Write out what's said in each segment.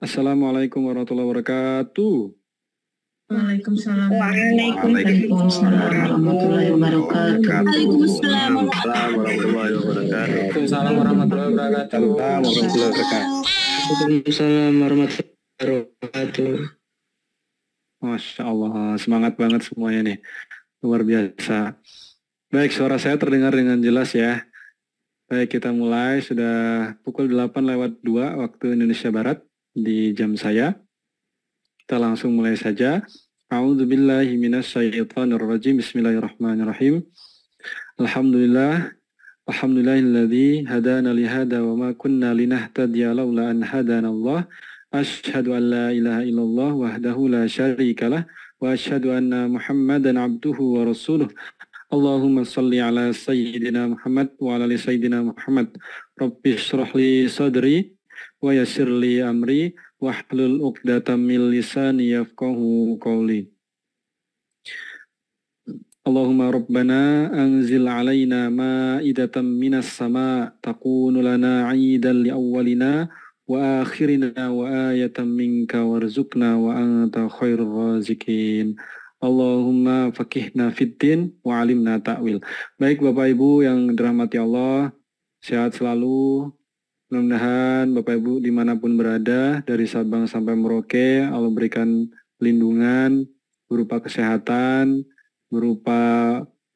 Assalamualaikum warahmatullahi wabarakatuh. Waalaikumsalam. Waalaikumsalam warahmatullahi wabarakatuh. Waalaikumsalam warahmatullahi wabarakatuh. Waalaikumsalam warahmatullahi wabarakatuh. Waalaikumsalam warahmatullahi wabarakatuh. Masya Allah, semangat banget semuanya nih. Luar biasa. Baik, suara saya terdengar dengan jelas ya. Baik, kita mulai. Sudah pukul 8:02 waktu Indonesia Barat di jam saya. Kita langsung mulai saja. A'udzubillahi minasyaitonirrajim. Bismillahirrahmanirrahim. Alhamdulillahilladzi hadana li hada wa ma kunna linahtadiya laula an hadanallah. Asyhadu an la ilaha illallah wahdahu la syarikalah wa asyhadu anna Muhammadan abduhu wa rasuluh. Allahumma salli ala sayyidina Muhammad wa ala ali sayyidina Muhammad. Rabbi shrah li sadri wa yassir li amri wahlul 'uqdatam min lisani yafqahu qawli. Allahumma rabbana anzil alaina ma'idatan minas sama' takunu lana 'idan li awwalina wa akhirina wa ayatan minka warzuqna wa anta khairur razikin. Allahumma faqihna fiddin wa alimna ta'wil. Baik Bapak Ibu yang dirahmati Allah, sehat selalu. Mudah-mudahan Bapak Ibu dimanapun berada, dari Sabang sampai Merauke, Allah berikan lindungan berupa kesehatan, berupa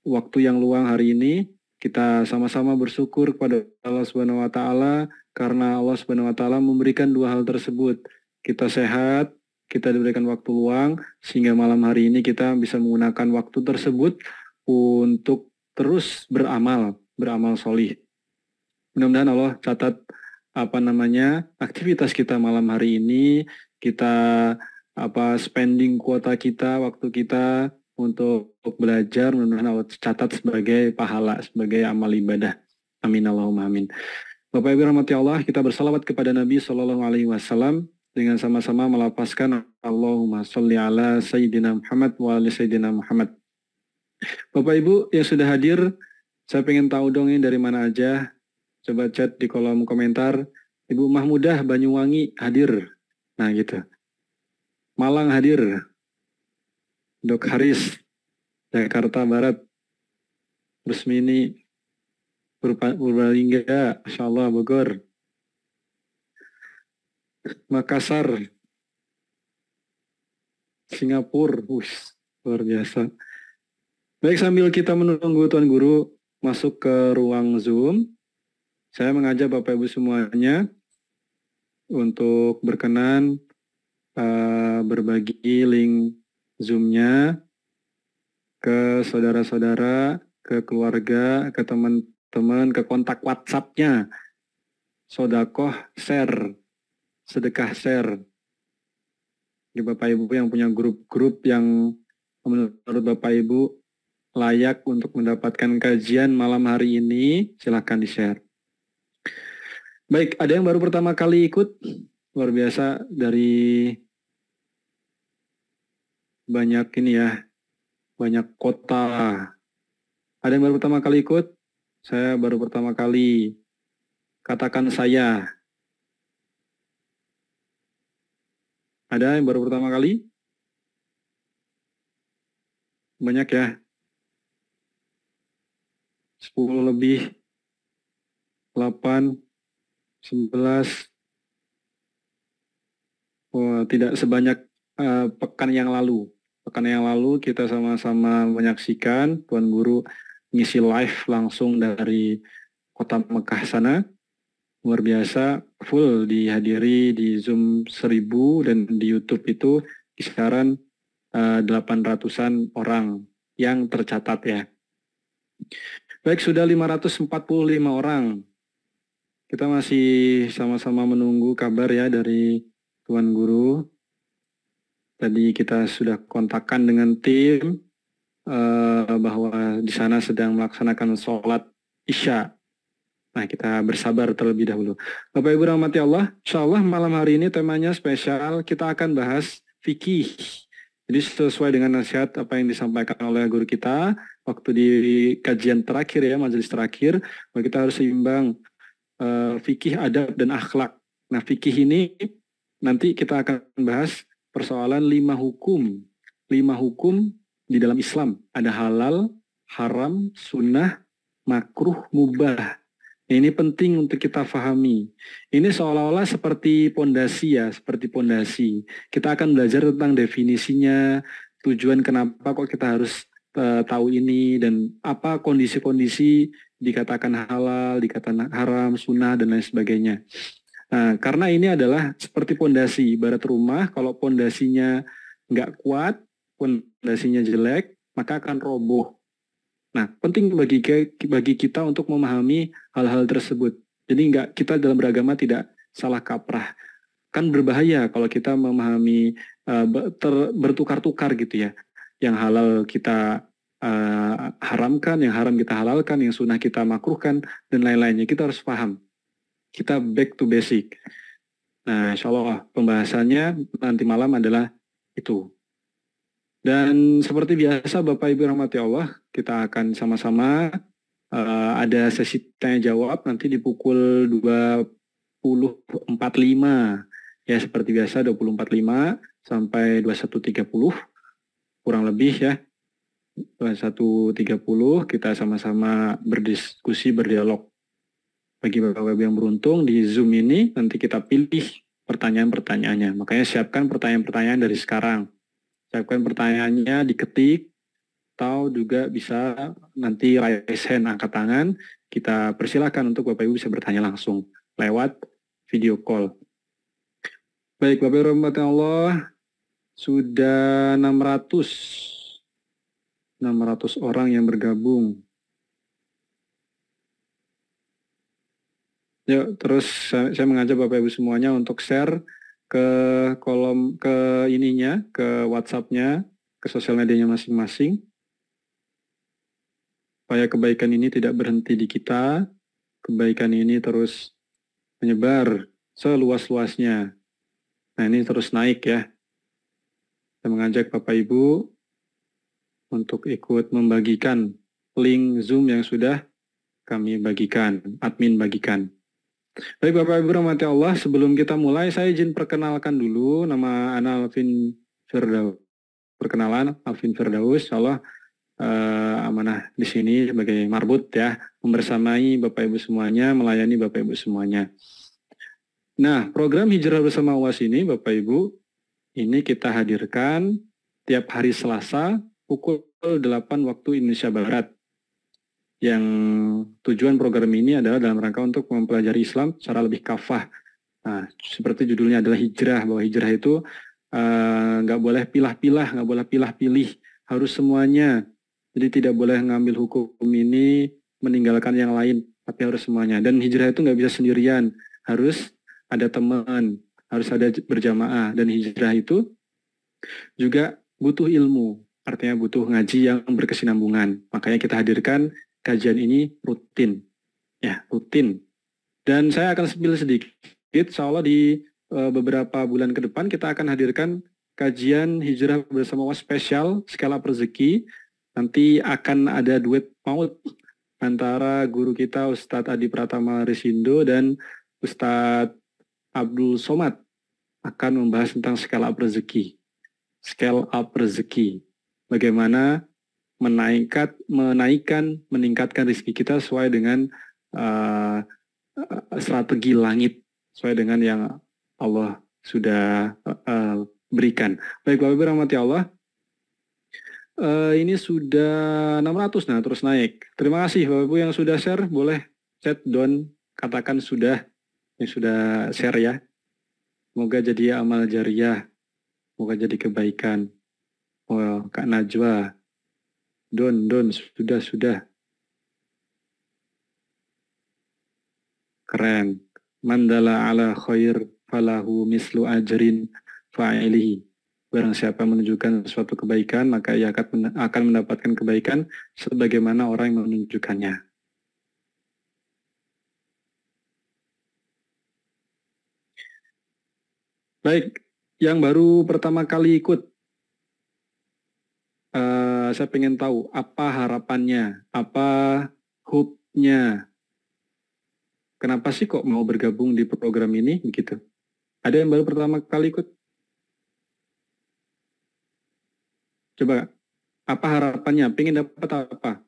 waktu yang luang hari ini. Kita sama-sama bersyukur kepada Allah Subhanahu wa Ta'ala, karena Allah Subhanahu wa Ta'ala memberikan dua hal tersebut. Kita sehat, kita diberikan waktu luang, sehingga malam hari ini kita bisa menggunakan waktu tersebut untuk terus beramal solih. Mudah-mudahan Allah catat aktivitas kita malam hari ini, kita spending kuota kita, waktu kita untuk belajar, mudah-mudahan Allah catat sebagai pahala, sebagai amal ibadah. Amin Allahumma amin. Bapak Ibu rahmati Allah, kita bersalawat kepada Nabi SAW dengan sama-sama melafazkan Allahumma sholli ala Sayyidina Muhammad wa ala Sayyidina Muhammad. Bapak Ibu yang sudah hadir, saya pengen tahu dong ini dari mana aja. Coba chat di kolom komentar. Ibu Mahmudah Banyuwangi hadir. Nah gitu. Malang hadir. Dok Haris Jakarta Barat. Rusmini Purbalingga, Masya Allah, Bogor. Makassar, Singapura, luar biasa. Baik, sambil kita menunggu Tuan Guru masuk ke ruang Zoom, saya mengajak Bapak Ibu semuanya untuk berkenan berbagi link Zoom-nya ke saudara-saudara, ke keluarga, ke teman-teman, ke kontak WhatsApp-nya. Sodakoh share. Sedekah share. Di Bapak Ibu yang punya grup-grup yang menurut Bapak Ibu layak untuk mendapatkan kajian malam hari ini, silahkan di-share. Baik, ada yang baru pertama kali ikut? Luar biasa, dari banyak ini ya, banyak kota. Ada yang baru pertama kali ikut? Saya baru pertama kali. Katakan saya. Ada yang baru pertama kali? Banyak ya? 10 lebih, 8, 11. Tidak sebanyak pekan yang lalu. Pekan yang lalu kita sama-sama menyaksikan Tuan Guru ngisi live langsung dari kota Mekah sana. Luar biasa, full dihadiri di Zoom 1000 dan di YouTube itu kisaran 800-an orang yang tercatat ya. Baik, sudah 545 orang. Kita masih sama-sama menunggu kabar ya dari Tuan Guru. Tadi kita sudah kontakkan dengan tim bahwa di sana sedang melaksanakan sholat Isya. Nah, kita bersabar terlebih dahulu. Bapak Ibu rahmati Allah, insya Allah malam hari ini temanya spesial, kita akan bahas fikih. Jadi sesuai dengan nasihat apa yang disampaikan oleh guru kita waktu di kajian terakhir ya, majelis terakhir, bahwa kita harus seimbang fikih, adab, dan akhlak. Nah, fikih ini nanti kita akan bahas persoalan 5 hukum. 5 hukum di dalam Islam. Ada halal, haram, sunnah, makruh, mubah. Ini penting untuk kita pahami. Ini seolah-olah seperti pondasi ya, seperti pondasi. Kita akan belajar tentang definisinya, tujuan kenapa kok kita harus tahu ini, dan apa kondisi-kondisi dikatakan halal, dikatakan haram, sunnah, dan lain sebagainya. Nah, karena ini adalah seperti pondasi, ibarat rumah, kalau pondasinya nggak kuat, pondasinya jelek, maka akan roboh. Nah, penting bagi kita untuk memahami hal-hal tersebut. Jadi kita dalam beragama tidak salah kaprah. Kan berbahaya kalau kita memahami bertukar-tukar gitu ya. Yang halal kita haramkan, yang haram kita halalkan, yang sunnah kita makruhkan, dan lain-lainnya. Kita harus paham. Kita back to basic. Nah, insya Allah pembahasannya nanti malam adalah itu. Dan seperti biasa Bapak Ibu rahmati Allah, kita akan sama-sama ada sesi tanya jawab nanti di pukul 20.45. Ya seperti biasa 20.45 sampai 21.30 kurang lebih ya. 21.30 kita sama-sama berdiskusi, berdialog. Bagi Bapak Ibu yang beruntung di Zoom ini nanti kita pilih pertanyaan-pertanyaannya. Makanya siapkan pertanyaan-pertanyaan dari sekarang. Siapkan pertanyaannya, diketik, atau juga bisa nanti raise hand, angkat tangan. Kita persilakan untuk Bapak Ibu bisa bertanya langsung lewat video call. Baik, Bapak Ibu rahmati Allah, sudah 600 orang yang bergabung. Yuk, terus saya mengajak Bapak Ibu semuanya untuk share ke kolom, ke ininya, ke WhatsApp-nya, ke sosial medianya masing-masing. Supaya kebaikan ini tidak berhenti di kita, kebaikan ini terus menyebar seluas-luasnya. Nah, ini terus naik ya. Saya mengajak Bapak Ibu untuk ikut membagikan link Zoom yang sudah kami bagikan, admin bagikan. Baik Bapak Ibu rahmati Allah, sebelum kita mulai saya izin perkenalkan dulu, nama Ana Alvin Firdaus. Perkenalan Alvin Firdaus, insyaallah amanah di sini sebagai marbut ya, membersamai Bapak Ibu semuanya, melayani Bapak Ibu semuanya. Nah, program Hijrah Bersama UAS ini Bapak Ibu, ini kita hadirkan tiap hari Selasa pukul 8 waktu Indonesia Barat. Yang tujuan program ini adalah dalam rangka untuk mempelajari Islam secara lebih kafah. Nah, seperti judulnya adalah hijrah, bahwa hijrah itu nggak boleh pilah-pilah, nggak boleh pilah-pilih, harus semuanya. Jadi tidak boleh ngambil hukum ini, meninggalkan yang lain, tapi harus semuanya. Dan hijrah itu nggak bisa sendirian, harus ada teman, harus ada berjamaah. Dan hijrah itu juga butuh ilmu, artinya butuh ngaji yang berkesinambungan. Makanya kita hadirkan kajian ini rutin, ya rutin. Dan saya akan spill sedikit, insya Allah di beberapa bulan ke depan kita akan hadirkan kajian Hijrah Bersama UAS spesial skala rezeki. Nanti akan ada duet maut antara guru kita Ustadz Adi Pratama Risindo dan Ustadz Abdul Somad akan membahas tentang scale up rezeki. Scale up rezeki. Bagaimana meningkatkan rezeki kita sesuai dengan strategi langit, sesuai dengan yang Allah sudah berikan. Baik Bapak Ibu rahmati Allah, ini sudah 600, nah terus naik. Terima kasih Bapak Ibu yang sudah share, boleh chat down, katakan sudah, yang sudah share ya. Semoga jadi amal jariah, semoga jadi kebaikan. Oh, Kak Najwa, Don, sudah. Keren. Mandala ala khair falahu mislu ajrin fa'ilihi. Barang siapa menunjukkan suatu kebaikan, maka ia akan mendapatkan kebaikan sebagaimana orang yang menunjukkannya. Baik, yang baru pertama kali ikut, saya pengen tahu apa harapannya, apa hope-nya. Kenapa sih kok mau bergabung di program ini begitu? Ada yang baru pertama kali ikut? Coba, apa harapannya? Pengen dapat apa?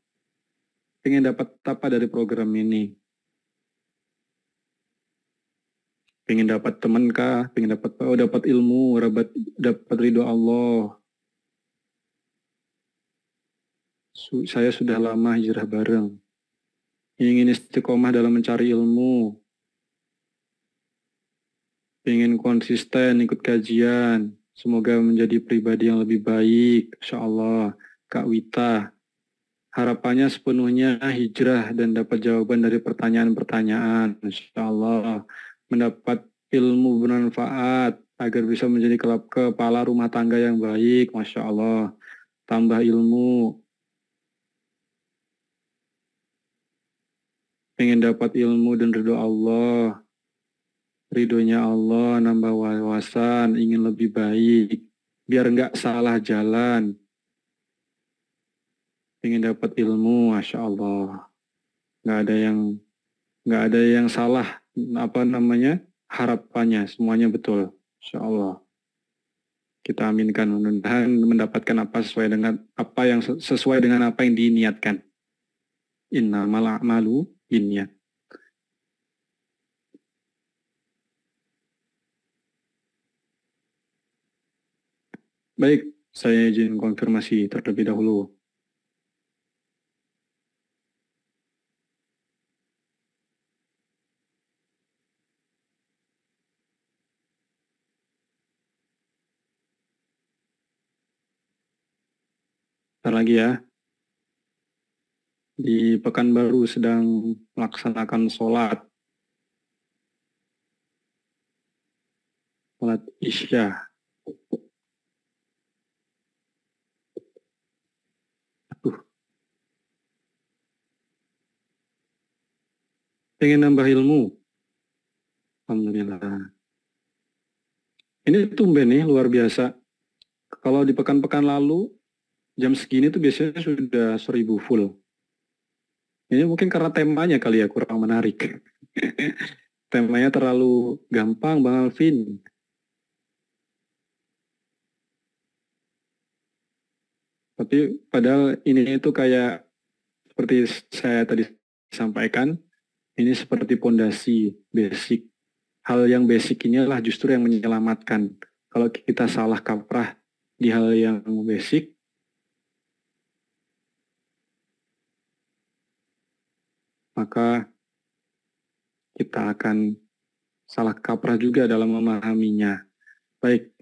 Pengen dapat apa dari program ini? Pengen dapat teman kah? Pengen dapat ilmu, dapat ridho Allah. Saya sudah lama hijrah bareng. Ingin istiqomah dalam mencari ilmu. Pengen konsisten ikut kajian. Semoga menjadi pribadi yang lebih baik. Insya Allah. Kak Wita. Harapannya sepenuhnya hijrah dan dapat jawaban dari pertanyaan-pertanyaan. Insya Allah. Mendapat ilmu bermanfaat agar bisa menjadi kepala rumah tangga yang baik. Masya Allah. Tambah ilmu. Pengen dapat ilmu dan ridho Allah. Ridhonya Allah, nambah wawasan, ingin lebih baik. Biar nggak salah jalan. Pengen dapat ilmu, Masya Allah. Nggak ada yang salah, harapannya. Semuanya betul, Insya Allah. Kita aminkan, mudah-mudahan mendapatkan apa sesuai dengan apa yang diniatkan. Innamal a'malu binniyat. Baik, saya izin konfirmasi terlebih dahulu. Bentar lagi ya. Di Pekanbaru sedang melaksanakan sholat Isya. Pengen nambah ilmu. Alhamdulillah. Ini tumben nih, luar biasa. Kalau di pekan-pekan lalu, jam segini tuh biasanya sudah 1000 full. Ini mungkin karena temanya kali ya kurang menarik. Temanya terlalu gampang, Bang Alvin. Tapi padahal ini itu kayak seperti saya tadi sampaikan, ini seperti pondasi basic. Hal yang basic inilah justru yang menyelamatkan. Kalau kita salah kaprah di hal yang basic, maka kita akan salah kaprah juga dalam memahaminya. Baik,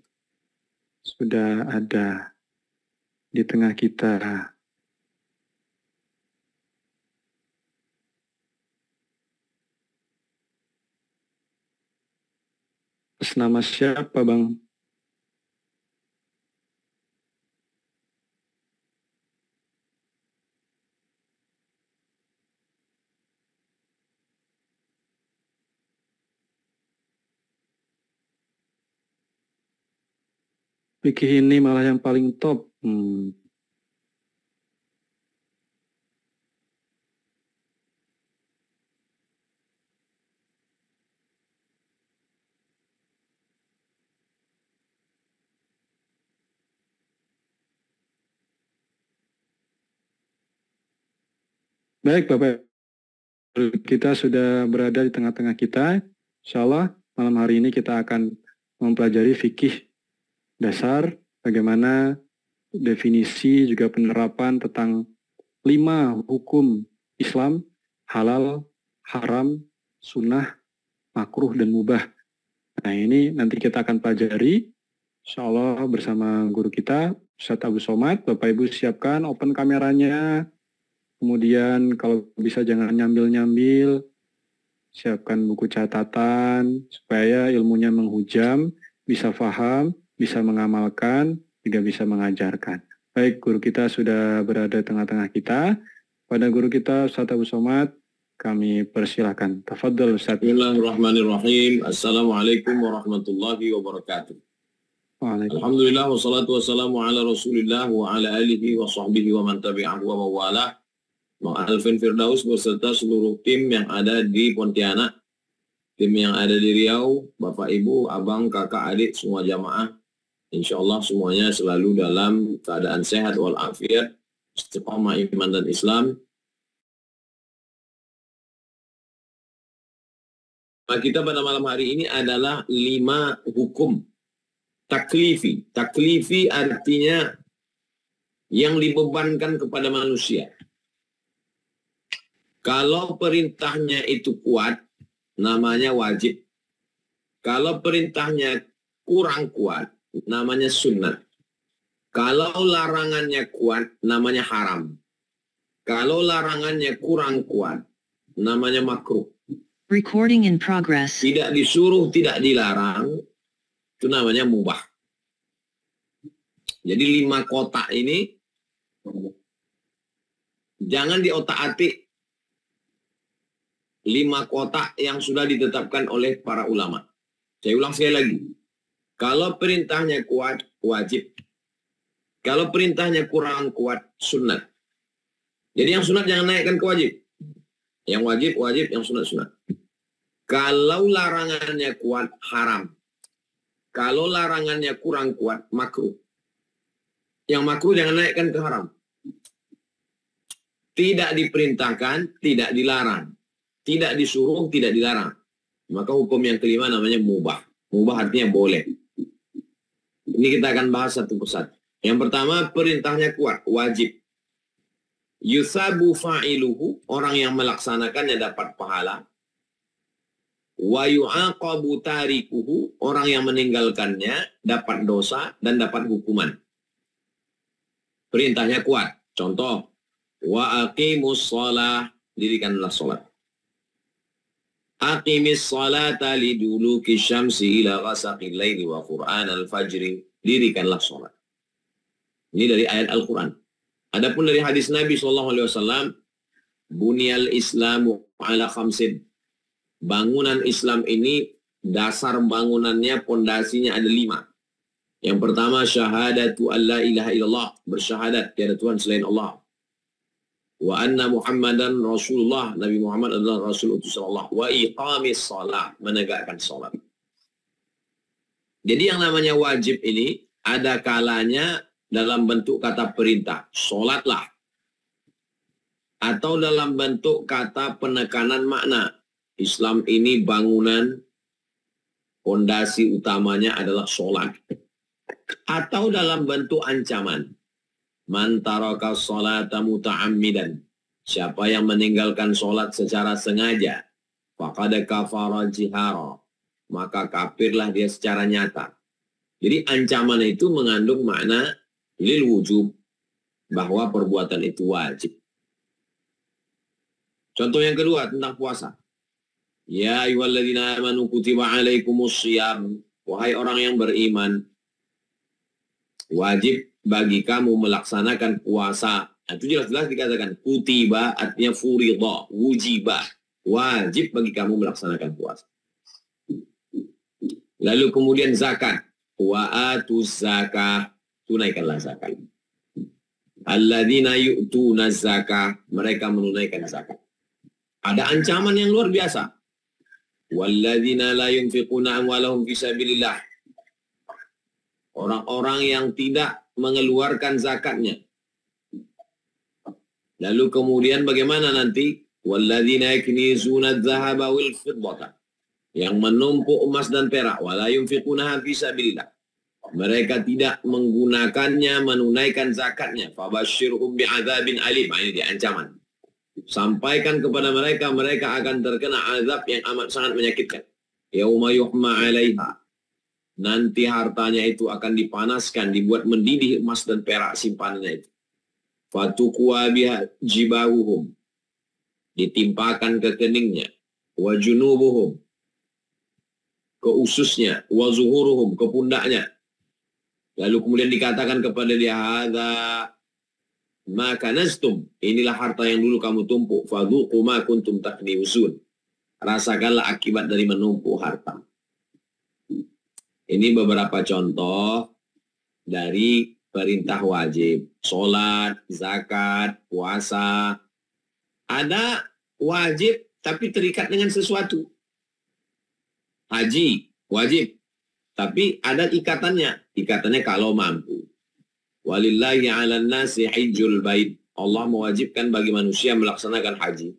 sudah ada di tengah kita atas nama siapa, Bang? Fikih ini malah yang paling top. Baik, Bapak. Kita sudah berada di tengah-tengah kita. Insya Allah, malam hari ini kita akan mempelajari fikih dasar, bagaimana definisi juga penerapan tentang 5 hukum Islam, halal, haram, sunnah, makruh, dan mubah. Nah, ini nanti kita akan pelajari, insya Allah bersama guru kita, Ustaz Abu Somad. Bapak Ibu siapkan open kameranya, kemudian kalau bisa jangan nyambil-nyambil, siapkan buku catatan, supaya ilmunya menghujam, bisa paham, bisa mengamalkan, juga bisa mengajarkan. Baik, guru kita sudah berada di tengah-tengah kita. Pada guru kita, Ustaz Abu Somad, kami persilahkan. Tafadhol, Ustaz. Bismillahirrahmanirrahim. Assalamualaikum warahmatullahi wabarakatuh. Alhamdulillah, wassalatu wassalamu ala rasulillah wa ala alihi wa sahbihi wa man tabi'ahu wa mawalah. Bang Alvin Firdaus beserta seluruh tim yang ada di Pontianak tim yang ada di Riau, Bapak, Ibu, Abang, Kakak, Adik, semua jamaah. Insya Allah semuanya selalu dalam keadaan sehat walafiat, istiqamah iman dan Islam. Nah, kita pada malam hari ini adalah 5 hukum taklifi. Taklifi artinya yang dibebankan kepada manusia. Kalau perintahnya itu kuat, namanya wajib. Kalau perintahnya kurang kuat, namanya sunnah. Kalau larangannya kuat, namanya haram. Kalau larangannya kurang kuat, namanya makruh. Recording in progress. Tidak disuruh, tidak dilarang, itu namanya mubah. Jadi 5 kotak ini jangan diotak-atik 5 kotak yang sudah ditetapkan oleh para ulama. Saya ulang sekali lagi. Kalau perintahnya kuat, wajib. Kalau perintahnya kurang kuat, sunat. Jadi yang sunat jangan naikkan ke wajib. Yang wajib, wajib. Yang sunat, sunat. Kalau larangannya kuat, haram. Kalau larangannya kurang kuat, makruh. Yang makruh jangan naikkan ke haram. Tidak diperintahkan, tidak dilarang. Tidak disuruh, tidak dilarang. Maka hukum yang kelima namanya mubah. Mubah artinya boleh. Ini kita akan bahas satu persatu. Yang pertama, perintahnya kuat, wajib. Yusabu fa'iluhu, orang yang melaksanakannya dapat pahala. Wa yu'aqabu tarikuhu, orang yang meninggalkannya dapat dosa dan dapat hukuman. Perintahnya kuat. Contoh, wa aqimus shalah, dirikanlah salat. Aqimis salata liduluki syamsi ila ghasaqil laili wa qur'an al-fajri, dirikanlah salat. Ini dari ayat Al-Quran. Adapun dari hadis Nabi SAW, Bunyal Islamu ala khamsin. Bangunan Islam ini, dasar bangunannya, pondasinya ada 5. Yang pertama, syahadatu an la ilaha illallah. Bersyahadat, tiada Tuhan selain Allah. Wa anna Muhammadan Rasulullah. Nabi Muhammad adalah Rasul utusan Allah. Wa iqamis salah. Menegakkan salat. Jadi yang namanya wajib ini, ada kalanya dalam bentuk kata perintah, sholatlah. Atau dalam bentuk kata penekanan makna. Islam ini bangunan, fondasi utamanya adalah sholat. Atau dalam bentuk ancaman. Man taraka sholata muta'ammidan. Siapa yang meninggalkan sholat secara sengaja. Faqad kafara jihara. Maka kafirlah dia secara nyata. Jadi ancaman itu mengandung makna lil wujub, bahwa perbuatan itu wajib. Contoh yang kedua tentang puasa. Ya ayyuhalladzina amanu kutiba alaikumus syiyam. Wahai orang yang beriman, wajib bagi kamu melaksanakan puasa. Itu jelas-jelas dikatakan kutiba artinya furidha, wujiba. Wajib bagi kamu melaksanakan puasa. Lalu kemudian zakat. Wa atuz zakah. Tunaikanlah zakat. Alladzina yu'tuna zakah, mereka menunaikan zakat. Ada ancaman yang luar biasa. Walladzina la yunfiquna amwalahum fi sabilillah. Orang-orang yang tidak mengeluarkan zakatnya. Lalu kemudian bagaimana nanti? Walladzina yaknizuna adh-dhahaba wal fiddata. Yang menumpuk emas dan perak, wala yunfiquna fi sabilillah. Mereka tidak menggunakannya, menunaikan zakatnya. Fabashshirhum bi'adzabin alim. Ini dia ancaman. Sampaikan kepada mereka, mereka akan terkena azab yang amat sangat menyakitkan. Yauma yuhma 'alaiha. Nanti hartanya itu akan dipanaskan, dibuat mendidih emas dan perak simpanannya itu. Fatuqwa biha jibahuhum. Ditimpakan ke keningnya. Wa junubuhum. Ke ususnya. Wa zuhuruhum. Ke pundaknya. Lalu kemudian dikatakan kepada dia, hadza ma kanaztum, inilah harta yang dulu kamu tumpuk, fadhuqu ma kuntum taknizun. Rasakanlah akibat dari menumpuk harta. Ini beberapa contoh dari perintah wajib. Salat, zakat, puasa. Ada wajib tapi terikat dengan sesuatu. haji, wajib. Tapi ada ikatannya. Ikatannya kalau mampu. Walillahi 'alan nasi hajjul bait. Allah mewajibkan bagi manusia melaksanakan haji.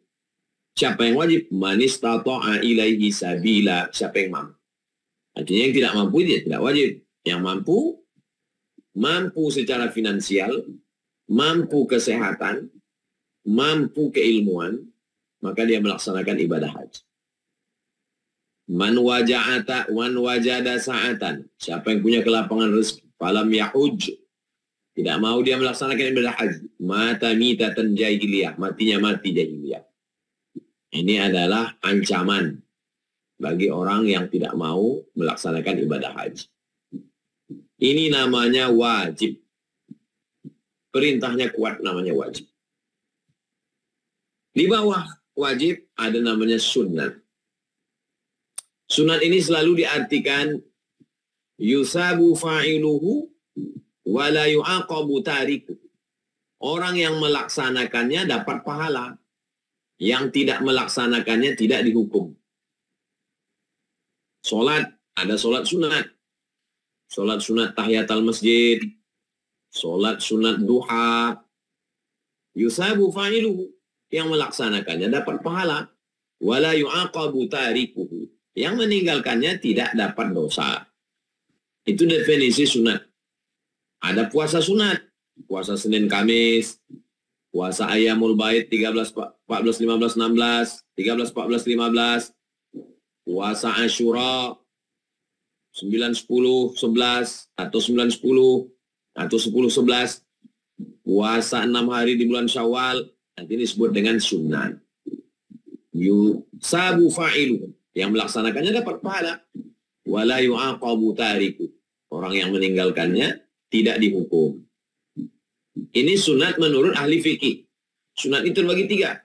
Siapa yang wajib? Man istata'a ilaihi sabila. Siapa yang mampu. Artinya yang tidak mampu dia tidak wajib. Yang mampu, mampu secara finansial, mampu kesehatan, mampu keilmuan, maka dia melaksanakan ibadah haji. Man wajada sa'atan. Siapa yang punya kelapangan rezeki, falam yahuj. Tidak mau dia melaksanakan ibadah haji. Mata mitatan jahiliyah. Matinya mati jahiliyah. Ini adalah ancaman bagi orang yang tidak mau melaksanakan ibadah haji. Ini namanya wajib. Perintahnya kuat, namanya wajib. Di bawah wajib ada namanya sunnah. Sunat ini selalu diartikan yusabu fa'iluhu wa la yu'aqabu tariku. Orang yang melaksanakannya dapat pahala. Yang tidak melaksanakannya tidak dihukum. Sholat, ada sholat sunat. Sholat sunat tahiyatul masjid. Sholat sunat duha. Yusabu fa'iluhu. Yang melaksanakannya dapat pahala. Wa la yu'aqabu tarikuhu. Yang meninggalkannya tidak dapat dosa. Itu definisi sunat. Ada puasa sunat. Puasa Senin Kamis. Puasa Ayyamul Bait 13, 14, 15, 16. 13, 14, 15. Puasa Asyura 9, 10, 11. Atau 9, 10. Atau 10, 11. Puasa 6 hari di bulan Syawal. Nanti disebut dengan sunat. Yusabu fa'iluhu. Yang melaksanakannya dapat pahala. Wala yu'aqabu tariku. Orang yang meninggalkannya tidak dihukum. Ini sunat menurut ahli fikih. Sunat itu terbagi 3.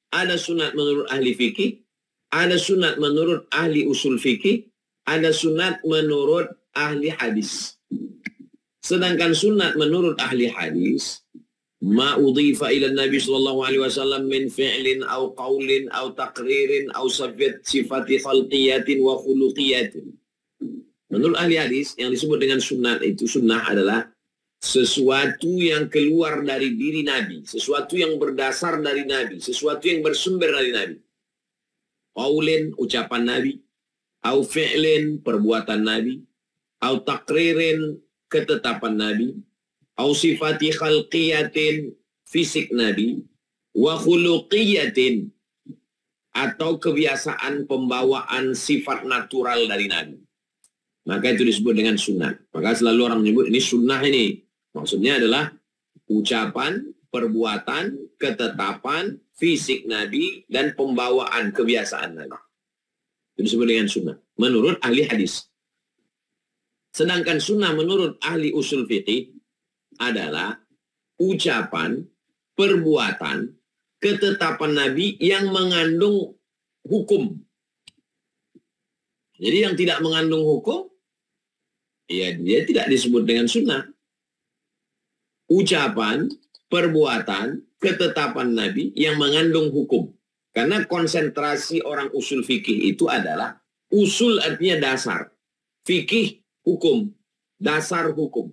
Ada sunat menurut ahli fikih. Ada sunat menurut ahli usul fikih. Ada sunat menurut ahli hadis. Sedangkan sunat menurut ahli hadis. Ma udhifa ila Nabi sallallahu alaihi wasallam min fi'lin aw qaulin aw taqririn aw sifati khalqiyatin wa khuluqiyatin. Menurut ahli hadis yang disebut dengan sunnah itu, sunnah adalah sesuatu yang keluar dari diri Nabi, sesuatu yang berdasar dari Nabi, sesuatu yang bersumber dari Nabi. Qaulin, ucapan Nabi, au fi'lin, perbuatan Nabi, au taqririn, ketetapan Nabi, au sifati khalqiyatin, fisik Nabi, wa khuluqiyatin, atau kebiasaan pembawaan sifat natural dari Nabi. Maka itu disebut dengan sunnah. Maka selalu orang menyebut ini sunnah ini. Maksudnya adalah ucapan, perbuatan, ketetapan, fisik Nabi, dan pembawaan kebiasaan Nabi. Itu disebut dengan sunnah. Menurut ahli hadis. Sedangkan sunnah menurut ahli usul fiqih adalah ucapan, perbuatan, ketetapan Nabi yang mengandung hukum. Jadi yang tidak mengandung hukum, ya dia tidak disebut dengan sunnah. Ucapan, perbuatan, ketetapan Nabi yang mengandung hukum. Karena konsentrasi orang usul fikih itu adalah usul artinya dasar. Fikih, hukum. Dasar hukum.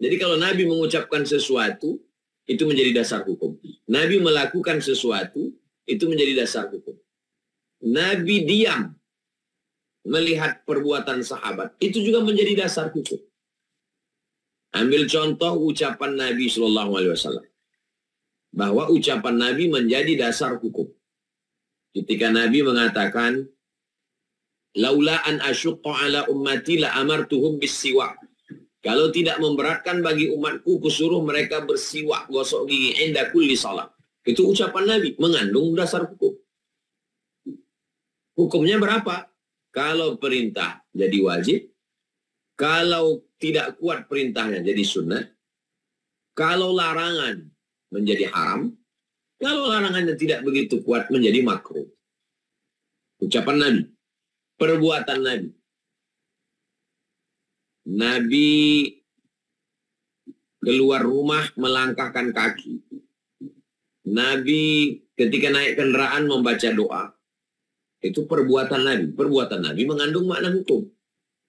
Jadi kalau Nabi mengucapkan sesuatu, itu menjadi dasar hukum. Nabi melakukan sesuatu, itu menjadi dasar hukum. Nabi diam melihat perbuatan sahabat, itu juga menjadi dasar hukum. Ambil contoh ucapan Nabi SAW. Bahwa ucapan Nabi menjadi dasar hukum. Ketika Nabi mengatakan, laula an asyuqqa ala ummati la amartuhum bis-siwak. Kalau tidak memberatkan bagi umatku, kusuruh mereka bersiwak, gosok gigi, inda kulli salat. Itu ucapan Nabi, mengandung dasar hukum. Hukumnya berapa? Kalau perintah jadi wajib, kalau tidak kuat perintahnya jadi sunnah, kalau larangan menjadi haram, kalau larangannya tidak begitu kuat menjadi makruh. Ucapan Nabi, perbuatan Nabi. Nabi keluar rumah melangkahkan kaki. Nabi ketika naik kendaraan membaca doa. Itu perbuatan Nabi. Perbuatan Nabi mengandung makna hukum.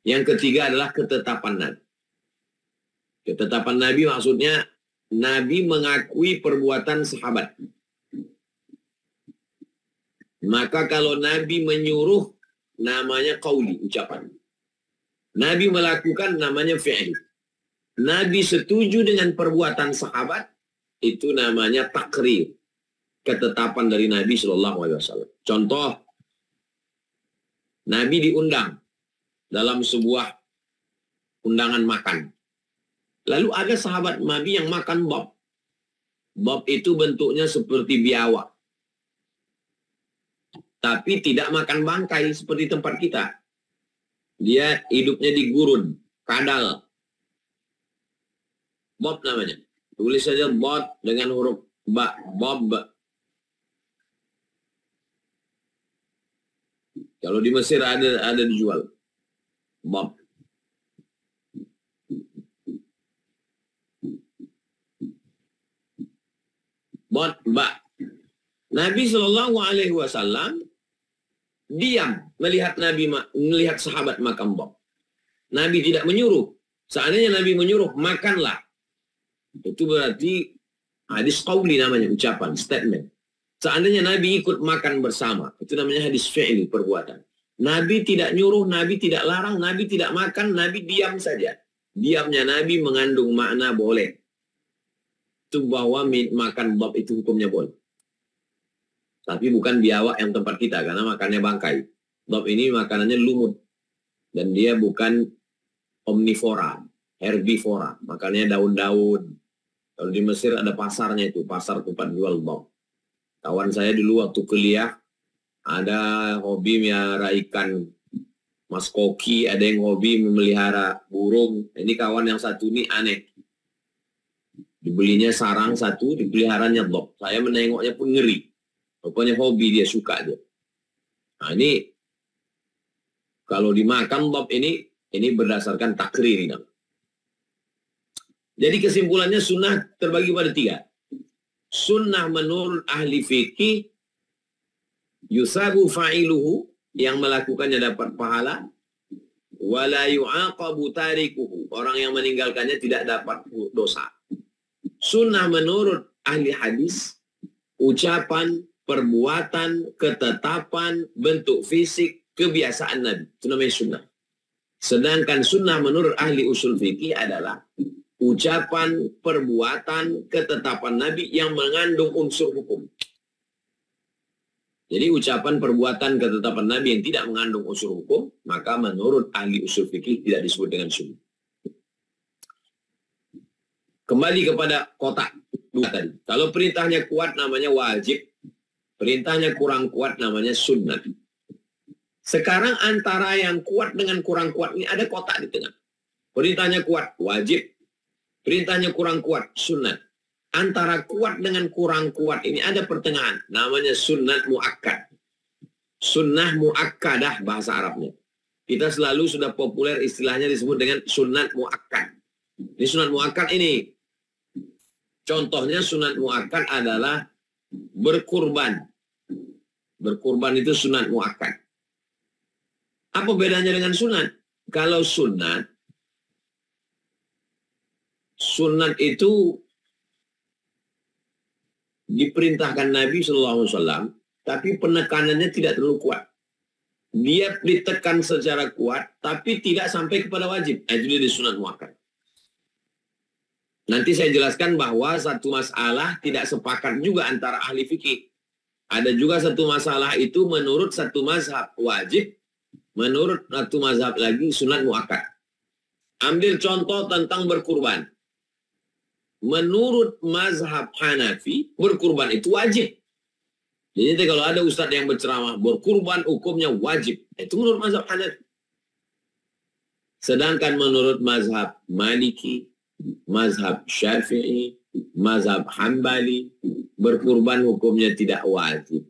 Yang ketiga adalah ketetapan Nabi. Ketetapan Nabi maksudnya Nabi mengakui perbuatan sahabat. Maka kalau Nabi menyuruh, namanya qauli, ucapan. Nabi melakukan, namanya fi'li. Nabi setuju dengan perbuatan sahabat, itu namanya takrir. Ketetapan dari Nabi SAW. Contoh, Nabi diundang dalam sebuah undangan makan. Lalu ada sahabat Nabi yang makan bob. Bob itu bentuknya seperti biawak. Tapi tidak makan bangkai seperti tempat kita. Dia hidupnya di gurun, kadal. Bob namanya. Tulis saja bob dengan huruf ba, bob. Kalau di Mesir ada dijual. Bob. Bob, ba. Nabi SAW diam melihat melihat sahabat makan bob. Nabi tidak menyuruh. Seandainya Nabi menyuruh, makanlah. Itu berarti hadis qauli namanya, ucapan, statement. Seandainya Nabi ikut makan bersama, itu namanya hadis fi'li, perbuatan. Nabi tidak nyuruh, Nabi tidak larang, Nabi tidak makan, Nabi diam saja. Diamnya Nabi mengandung makna boleh. Itu bahwa makan bob itu hukumnya boleh. Tapi bukan biawak yang tempat kita, karena makannya bangkai. Bob ini makanannya lumut. Dan dia bukan omnivora, herbivora. Makannya daun-daun. Kalau di Mesir ada pasarnya itu, pasar tempat jual bob. Kawan saya dulu waktu kuliah, ada hobi melihara ikan mas koki, ada yang hobi memelihara burung. Ini kawan yang satu ini aneh. Dibelinya sarang satu, dipeliharanya bob. Saya menengoknya pun ngeri. Pokoknya hobi dia, suka dia. Nah ini, kalau dimakan bob ini berdasarkan takrir. Jadi kesimpulannya sunnah terbagi pada 3. Sunnah menurut ahli fikih, yusabu fa'iluhu, yang melakukannya dapat pahala, wala yu'aqabu tarikuhu, orang yang meninggalkannya tidak dapat dosa. Sunnah menurut ahli hadis, ucapan, perbuatan, ketetapan, bentuk fisik, kebiasaan Nabi. Itu namanya sunnah. Sedangkan sunnah menurut ahli usul fikih adalah ucapan, perbuatan, ketetapan Nabi yang mengandung unsur hukum. Jadi ucapan, perbuatan, ketetapan Nabi yang tidak mengandung unsur hukum, maka menurut ahli usul fikih tidak disebut dengan sunnah. Kembali kepada kotak dua tadi. Kalau perintahnya kuat namanya wajib, perintahnya kurang kuat namanya sunnah. Sekarang antara yang kuat dengan kurang kuat ini ada kotak di tengah. Perintahnya kuat, wajib. Perintahnya kurang kuat, sunnah. Antara kuat dengan kurang kuat ini ada pertengahan. Namanya sunnat mu'akkad. Sunnah mu'akkadah bahasa Arabnya. Kita selalu sudah populer istilahnya disebut dengan sunnat mu'akkad. Ini sunnat mu'akkad ini. Contohnya sunnat mu'akkad adalah berkurban. Berkurban itu sunnat mu'akkad. Apa bedanya dengan sunat? Kalau sunat itu diperintahkan Nabi SAW, tapi penekanannya tidak terlalu kuat. Dia ditekan secara kuat, tapi tidak sampai kepada wajib. Itu dia di sunat muakkad. Nanti saya jelaskan bahwa satu masalah tidak sepakat juga antara ahli fikih. Ada juga satu masalah itu menurut satu mazhab wajib, menurut satu mazhab lagi sunat muakkad. Ambil contoh tentang berkurban. Menurut mazhab Hanafi, berkurban itu wajib. Jadi kalau ada ustadz yang berceramah, berkurban hukumnya wajib. Itu menurut mazhab Hanafi. Sedangkan menurut mazhab Maliki, mazhab Syafi'i, mazhab Hambali, berkurban hukumnya tidak wajib.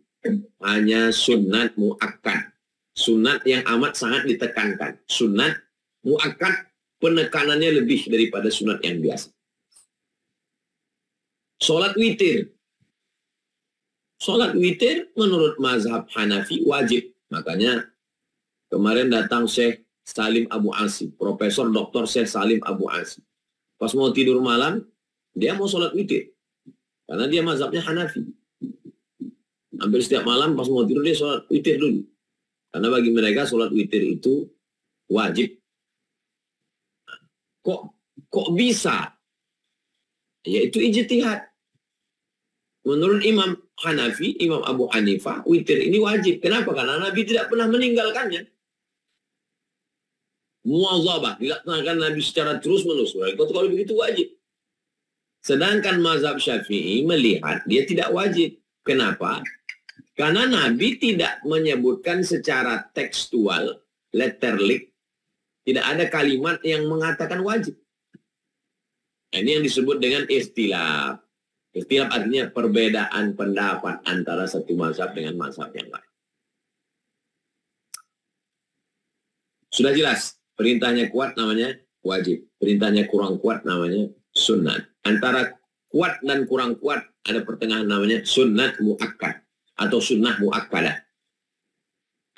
Hanya sunat muakkad. Sunat yang amat sangat ditekankan. Sunat muakkad penekanannya lebih daripada sunat yang biasa. Sholat witir. Sholat witir menurut mazhab Hanafi wajib. Makanya kemarin datang Syekh Salim Abu Asim, Profesor Dr. Syekh Salim Abu Asim. Pas mau tidur malam, dia mau sholat witir. Karena dia mazhabnya Hanafi. Hampir setiap malam pas mau tidur dia sholat witir dulu. Karena bagi mereka sholat witir itu wajib. Kok bisa? Yaitu ijtihad. Menurut Imam Hanafi, Imam Abu Hanifah, witir ini wajib. Kenapa? Karena Nabi tidak pernah meninggalkannya. Muwazabah, dilaksanakan Nabi secara terus-menerus. Kalau begitu wajib. Sedangkan mazhab Syafi'i melihat dia tidak wajib. Kenapa? Karena Nabi tidak menyebutkan secara tekstual, letterlik, tidak ada kalimat yang mengatakan wajib. Nah, ini yang disebut dengan ikhtilaf. Ikhtilaf artinya perbedaan pendapat antara satu mazhab dengan mazhab yang lain. Sudah jelas, perintahnya kuat namanya wajib. Perintahnya kurang kuat namanya sunnat. Antara kuat dan kurang kuat ada pertengahan namanya sunnat muakkad atau sunnah muakkadah.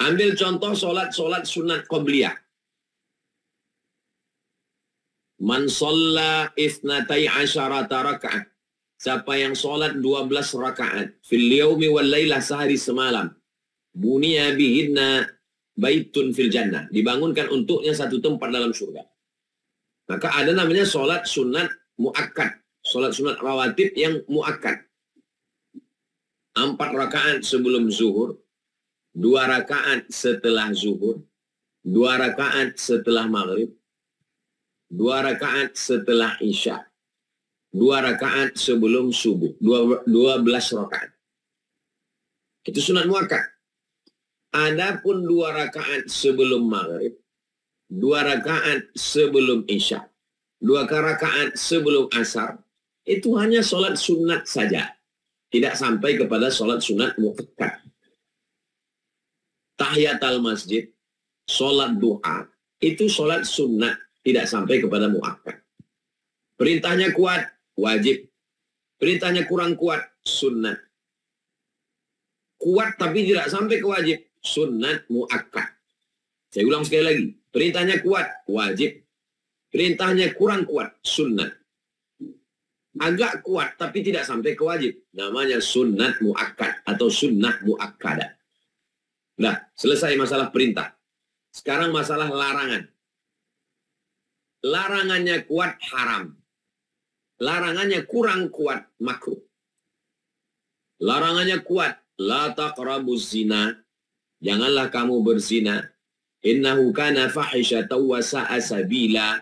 Ambil contoh solat sunnat qobliyah. Man shalla itsnatai asyarata rakaat. Siapa yang solat 12 rakaat fil yaumi wal lailah, sehari semalam, buniya bihinna baitun fil jannah, dibangunkan untuknya satu tempat dalam surga. Maka ada namanya solat sunat muakkad, solat sunat rawatib yang muakkad. 4 rakaat sebelum zuhur, 2 rakaat setelah zuhur, 2 rakaat setelah maghrib, 2 rakaat setelah isya, 2 rakaat sebelum subuh, 12 rakaat. Itu sunat muakkad. Adapun 2 rakaat sebelum maghrib, 2 rakaat sebelum isya, 2 rakaat sebelum asar, itu hanya sholat sunat saja. Tidak sampai kepada sholat sunat muakkad. Tahiyat al-masjid, sholat duha, itu sholat sunat, tidak sampai kepada muakkad. Perintahnya kuat, wajib. Perintahnya kurang kuat, sunat. Kuat tapi tidak sampai ke wajib, sunat muakkad. Saya ulang sekali lagi. Perintahnya kuat, wajib. Perintahnya kurang kuat, sunnah. Agak kuat tapi tidak sampai ke wajib. Namanya sunnat muakkad atau sunnah muakkadah. Nah, selesai masalah perintah. Sekarang masalah larangan. Larangannya kuat, haram. Larangannya kurang kuat, makruh. Larangannya kuat, la taqrabuz zina. Janganlah kamu berzina. Innahu kana fahishatan wa sa'a sabila.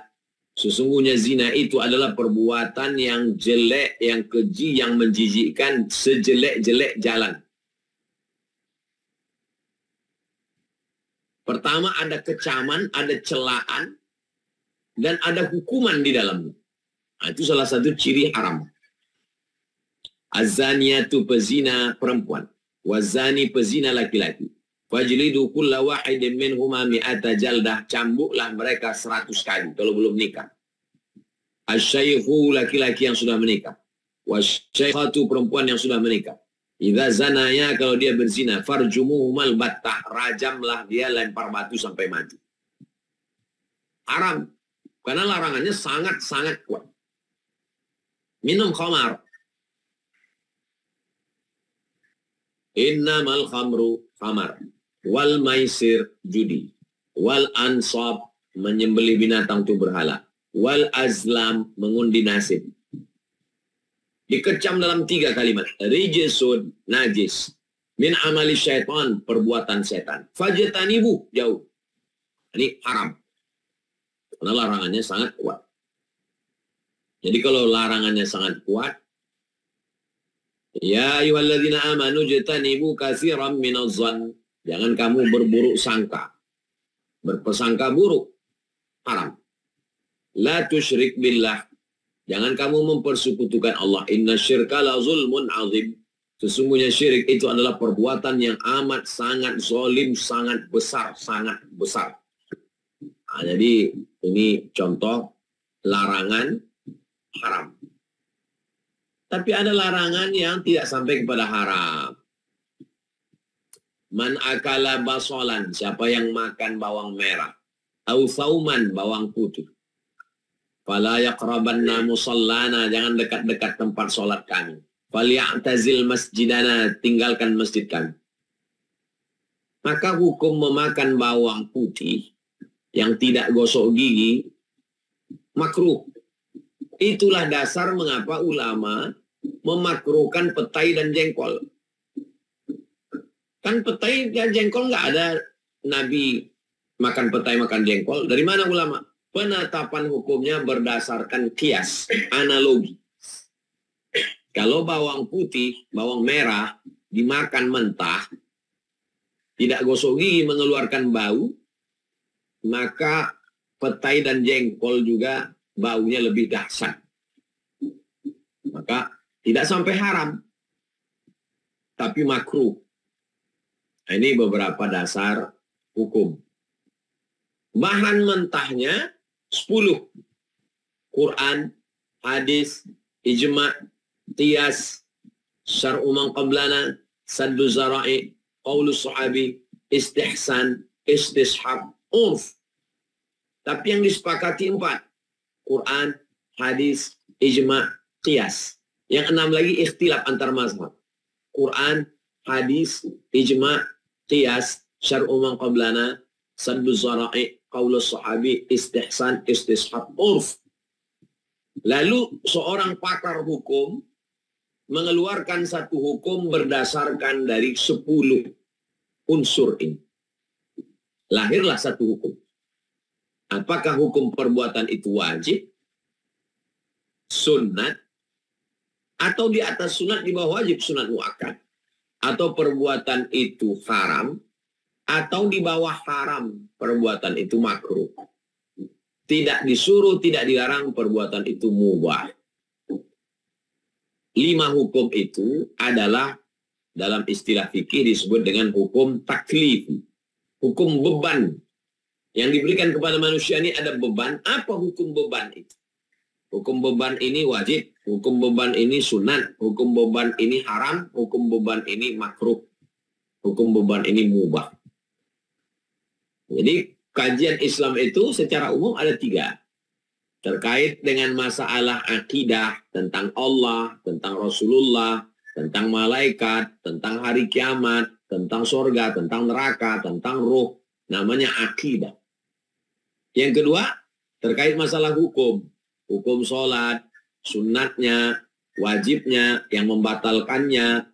Sesungguhnya zina itu adalah perbuatan yang jelek, yang keji, yang menjijikkan, sejelek-jelek jalan. Pertama ada kecaman, ada celaan, dan ada hukuman di dalamnya. Nah, itu salah satu ciri haram. Az-zaniyatu pezina perempuan, wazani pezina laki-laki. Fajlidu kulla wahidin minhuma mi'ata jaldah, cambuklah mereka 100 kali kalau belum nikah. Asy-syaikhu laki-laki yang sudah menikah. Wasyaikhatu perempuan yang sudah menikah. Idza zanaya kalau dia berzina, farjumuhumal battah, rajamlah dia, lempar batu sampai mati. Haram. Karena larangannya sangat-sangat kuat. Minum khamar. Innamal khamru khamar. Wal maisir judi. Wal ansab menyembelih binatang itu berhala. Wal azlam mengundi nasib. Dikecam dalam 3 kalimat. Rijesun najis. Min amali syaitan perbuatan setan. Fajtanibu jauh. Ini haram. Karena larangannya sangat kuat. Jadi kalau larangannya sangat kuat, ya ayyuhalladzina amanu jtanibu katsiran minadh-dhann. Jangan kamu berburuk sangka. Berprasangka buruk. Haram. La tusyrik billah. Jangan kamu mempersekutukan Allah. Inna syirka la zulmun azim. Sesungguhnya syirik itu adalah perbuatan yang amat sangat zalim, sangat besar, sangat besar. Nah, jadi ini contoh larangan haram. Tapi ada larangan yang tidak sampai kepada haram. Man akala basolan, siapa yang makan bawang merah. Au sauman, bawang putih. Fala yaqrabanna musallana, jangan dekat-dekat tempat sholat kami. Falya'tazil masjidana, tinggalkan masjid kami. Maka hukum memakan bawang putih yang tidak gosok gigi makruh. Itulah dasar mengapa ulama memakruhkan petai dan jengkol. Kan petai dan jengkol nggak ada Nabi makan petai, makan jengkol. Dari mana ulama? Penetapan hukumnya berdasarkan kias, analogi. Kalau bawang putih, bawang merah dimakan mentah, tidak gosok gigi mengeluarkan bau, maka petai dan jengkol juga baunya lebih dahsyat. Maka tidak sampai haram, tapi makruh. Nah, ini beberapa dasar hukum. Bahan mentahnya 10. Quran, hadis, ijma', qiyas, syar'u man qablana, saddu zara'i, qaulus sahabi, istihsan, istishab, urf. Tapi yang disepakati 4. Quran, hadis, ijma', qiyas. Yang 6 lagi ikhtilaf antar mazhab. Quran, hadis, ijma', qiyas, syar'u man qablana, saddu zara'i, qaulus sahabi, istihsan, istishab, urf. Lalu seorang pakar hukum mengeluarkan satu hukum berdasarkan dari 10 unsur ini. Lahirlah satu hukum. Apakah hukum perbuatan itu wajib, sunnat, atau di atas sunat, di bawah wajib, sunat muakkad, atau perbuatan itu haram, atau di bawah haram, perbuatan itu makruh. Tidak disuruh, tidak dilarang, perbuatan itu mubah. 5 hukum itu adalah dalam istilah fikih disebut dengan hukum taklif, hukum beban. Yang diberikan kepada manusia ini ada beban. Apa hukum beban itu? Hukum beban ini wajib, hukum beban ini sunat, hukum beban ini haram, hukum beban ini makruh, hukum beban ini mubah. Jadi kajian Islam itu secara umum ada 3. Terkait dengan masalah akidah, tentang Allah, tentang Rasulullah, tentang malaikat, tentang hari kiamat, tentang surga, tentang neraka, tentang ruh. Namanya akidah. Yang kedua, terkait masalah hukum. Hukum sholat, sunatnya, wajibnya, yang membatalkannya,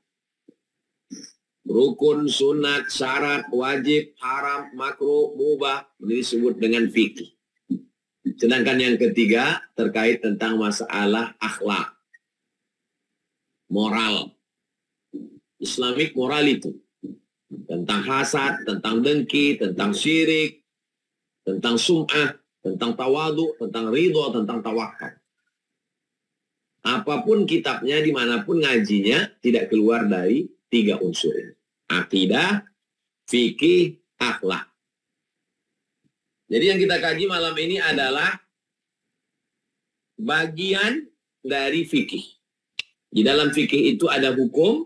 rukun, sunat, syarat, wajib, haram, makruh, mubah. Ini disebut dengan fikih. Sedangkan yang ketiga terkait tentang masalah akhlak, moral, Islamic moral itu. Tentang hasad, tentang dengki, tentang syirik, tentang sum'ah, tentang tawadu, tentang ridho, tentang tawakal. Apapun kitabnya, dimanapun ngajinya, tidak keluar dari 3 unsur ini. Akidah, fikih, akhlak. Jadi yang kita kaji malam ini adalah bagian dari fikih. Di dalam fikih itu ada hukum.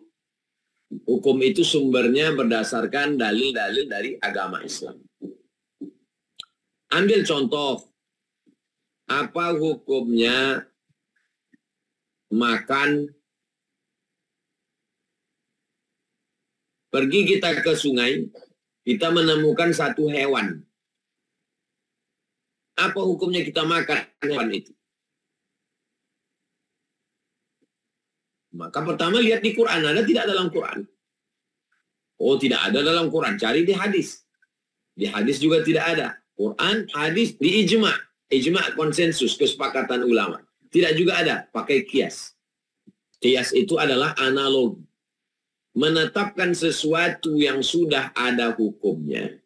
Hukum itu sumbernya berdasarkan dalil-dalil dari agama Islam. Ambil contoh. Apa hukumnya makan? Pergi kita ke sungai, kita menemukan satu hewan. Apa hukumnya kita makan hewan itu? Maka pertama lihat di Quran, ada tidak dalam Quran? Oh, tidak ada dalam Quran, cari di hadis. Di hadis juga tidak ada. Quran, hadis, di ijma'. Ijma' konsensus, kesepakatan ulama. Tidak juga ada, pakai kias. Kias itu adalah analogi. Menetapkan sesuatu yang sudah ada hukumnya.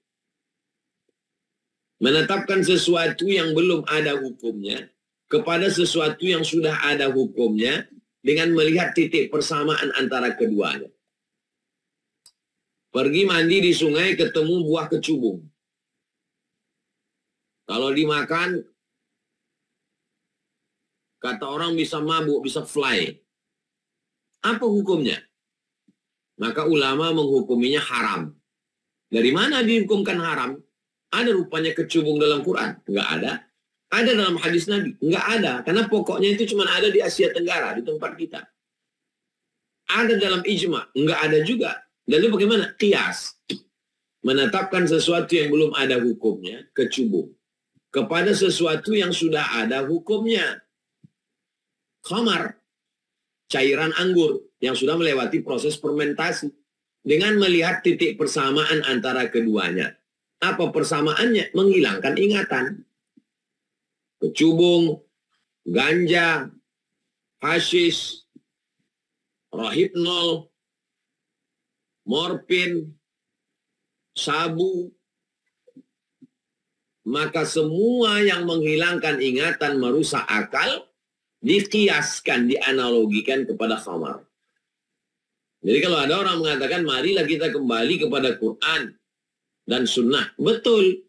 Menetapkan sesuatu yang belum ada hukumnya kepada sesuatu yang sudah ada hukumnya dengan melihat titik persamaan antara keduanya. Pergi mandi di sungai ketemu buah kecubung. Kalau dimakan, kata orang bisa mabuk, bisa fly. Apa hukumnya? Maka ulama menghukuminya haram. Dari mana dihukumkan haram? Ada rupanya kecubung dalam Quran? Enggak ada. Ada dalam hadis Nabi? Enggak ada. Karena pokoknya itu cuma ada di Asia Tenggara, di tempat kita. Ada dalam ijma? Enggak ada juga. Lalu bagaimana? Qiyas. Menetapkan sesuatu yang belum ada hukumnya, kecubung. Kepada sesuatu yang sudah ada hukumnya. Khamar, cairan anggur yang sudah melewati proses fermentasi. Dengan melihat titik persamaan antara keduanya. Apa persamaannya? Menghilangkan ingatan. Kecubung, ganja, hasis, rohypnol, morfin, sabu. Maka semua yang menghilangkan ingatan, merusak akal, dikiaskan, dianalogikan kepada khamar. Jadi kalau ada orang mengatakan, marilah kita kembali kepada Quran dan sunnah. Betul.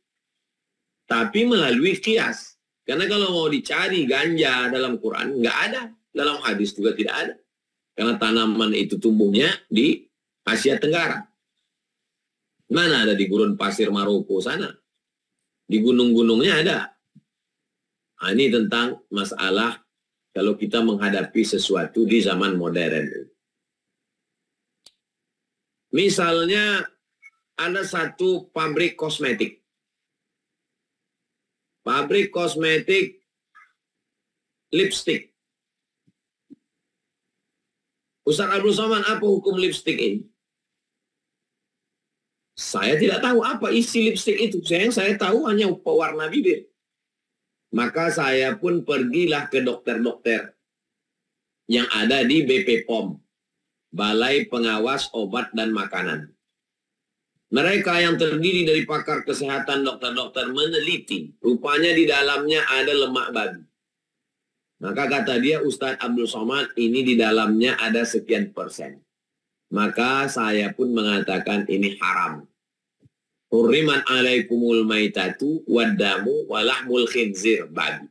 Tapi melalui kias. Karena kalau mau dicari ganja dalam Quran, nggak ada. Dalam hadis juga tidak ada. Karena tanaman itu tumbuhnya di Asia Tenggara. Mana ada di gurun pasir Maroko sana? Di gunung-gunungnya ada. Nah, ini tentang masalah kalau kita menghadapi sesuatu di zaman modern. Misalnya ada satu pabrik kosmetik. Pabrik kosmetik lipstick. Ustaz Abdul Somad, apa hukum lipstick ini? Saya tidak tahu apa isi lipstick itu. Yang saya tahu hanya pewarna bibir. Maka saya pun pergilah ke dokter-dokter yang ada di BP POM. Balai Pengawas Obat dan Makanan. Mereka yang terdiri dari pakar kesehatan, dokter-dokter meneliti. Rupanya di dalamnya ada lemak babi. Maka kata dia, Ustaz Abdul Somad, ini di dalamnya ada sekian persen. Maka saya pun mengatakan ini haram. Hurriman alaikumul maitatu waddamu walahmul khinzir babi.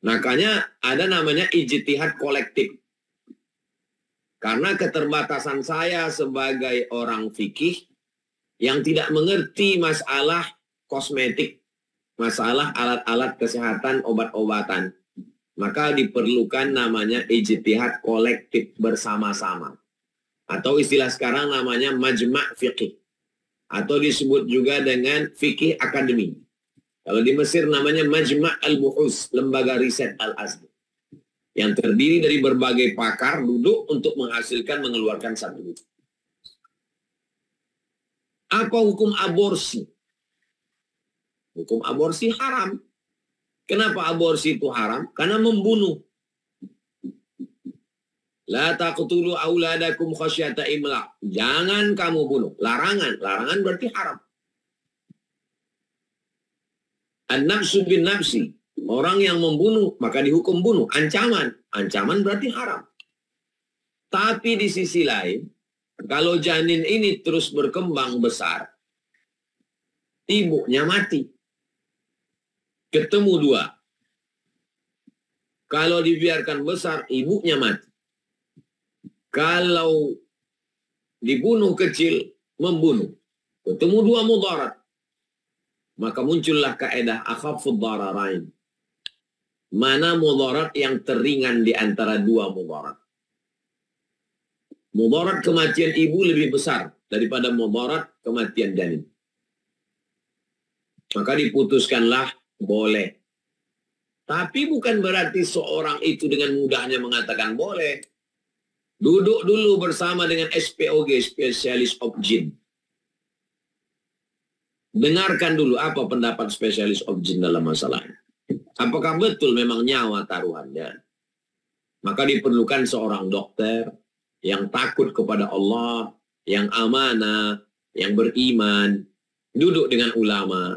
Makanya ada namanya ijtihad kolektif. Karena keterbatasan saya sebagai orang fikih yang tidak mengerti masalah kosmetik, masalah alat-alat kesehatan, obat-obatan, maka diperlukan namanya ijtihad kolektif bersama-sama. Atau istilah sekarang namanya majma' fikih. Atau disebut juga dengan fikih akademi. Kalau di Mesir namanya Majma' al-Buhus, lembaga riset Al-Azhar. Yang terdiri dari berbagai pakar duduk untuk menghasilkan, mengeluarkan satu buku. Apa hukum aborsi? Hukum aborsi haram. Kenapa aborsi itu haram? Karena membunuh. La taqtulu auladakum khasyata imlaq. Jangan kamu bunuh. Larangan. Larangan berarti haram. An-nafsu bin nafsi. Orang yang membunuh, maka dihukum bunuh. Ancaman. Ancaman berarti haram. Tapi di sisi lain, kalau janin ini terus berkembang besar, ibunya mati. Ketemu dua. Kalau dibiarkan besar, ibunya mati. Kalau dibunuh kecil, membunuh. Ketemu dua mudarat. Maka muncullah kaedah akhafud dararain. Mana mudarat yang teringan di antara dua mudarat. Mudarat kematian ibu lebih besar daripada mudarat kematian janin. Maka diputuskanlah boleh. Tapi bukan berarti seorang itu dengan mudahnya mengatakan boleh. Duduk dulu bersama dengan SPOG, spesialis objin. Dengarkan dulu apa pendapat spesialis objin dalam masalah ini. Apakah betul memang nyawa taruhannya? Maka diperlukan seorang dokter yang takut kepada Allah, yang amanah, yang beriman, duduk dengan ulama.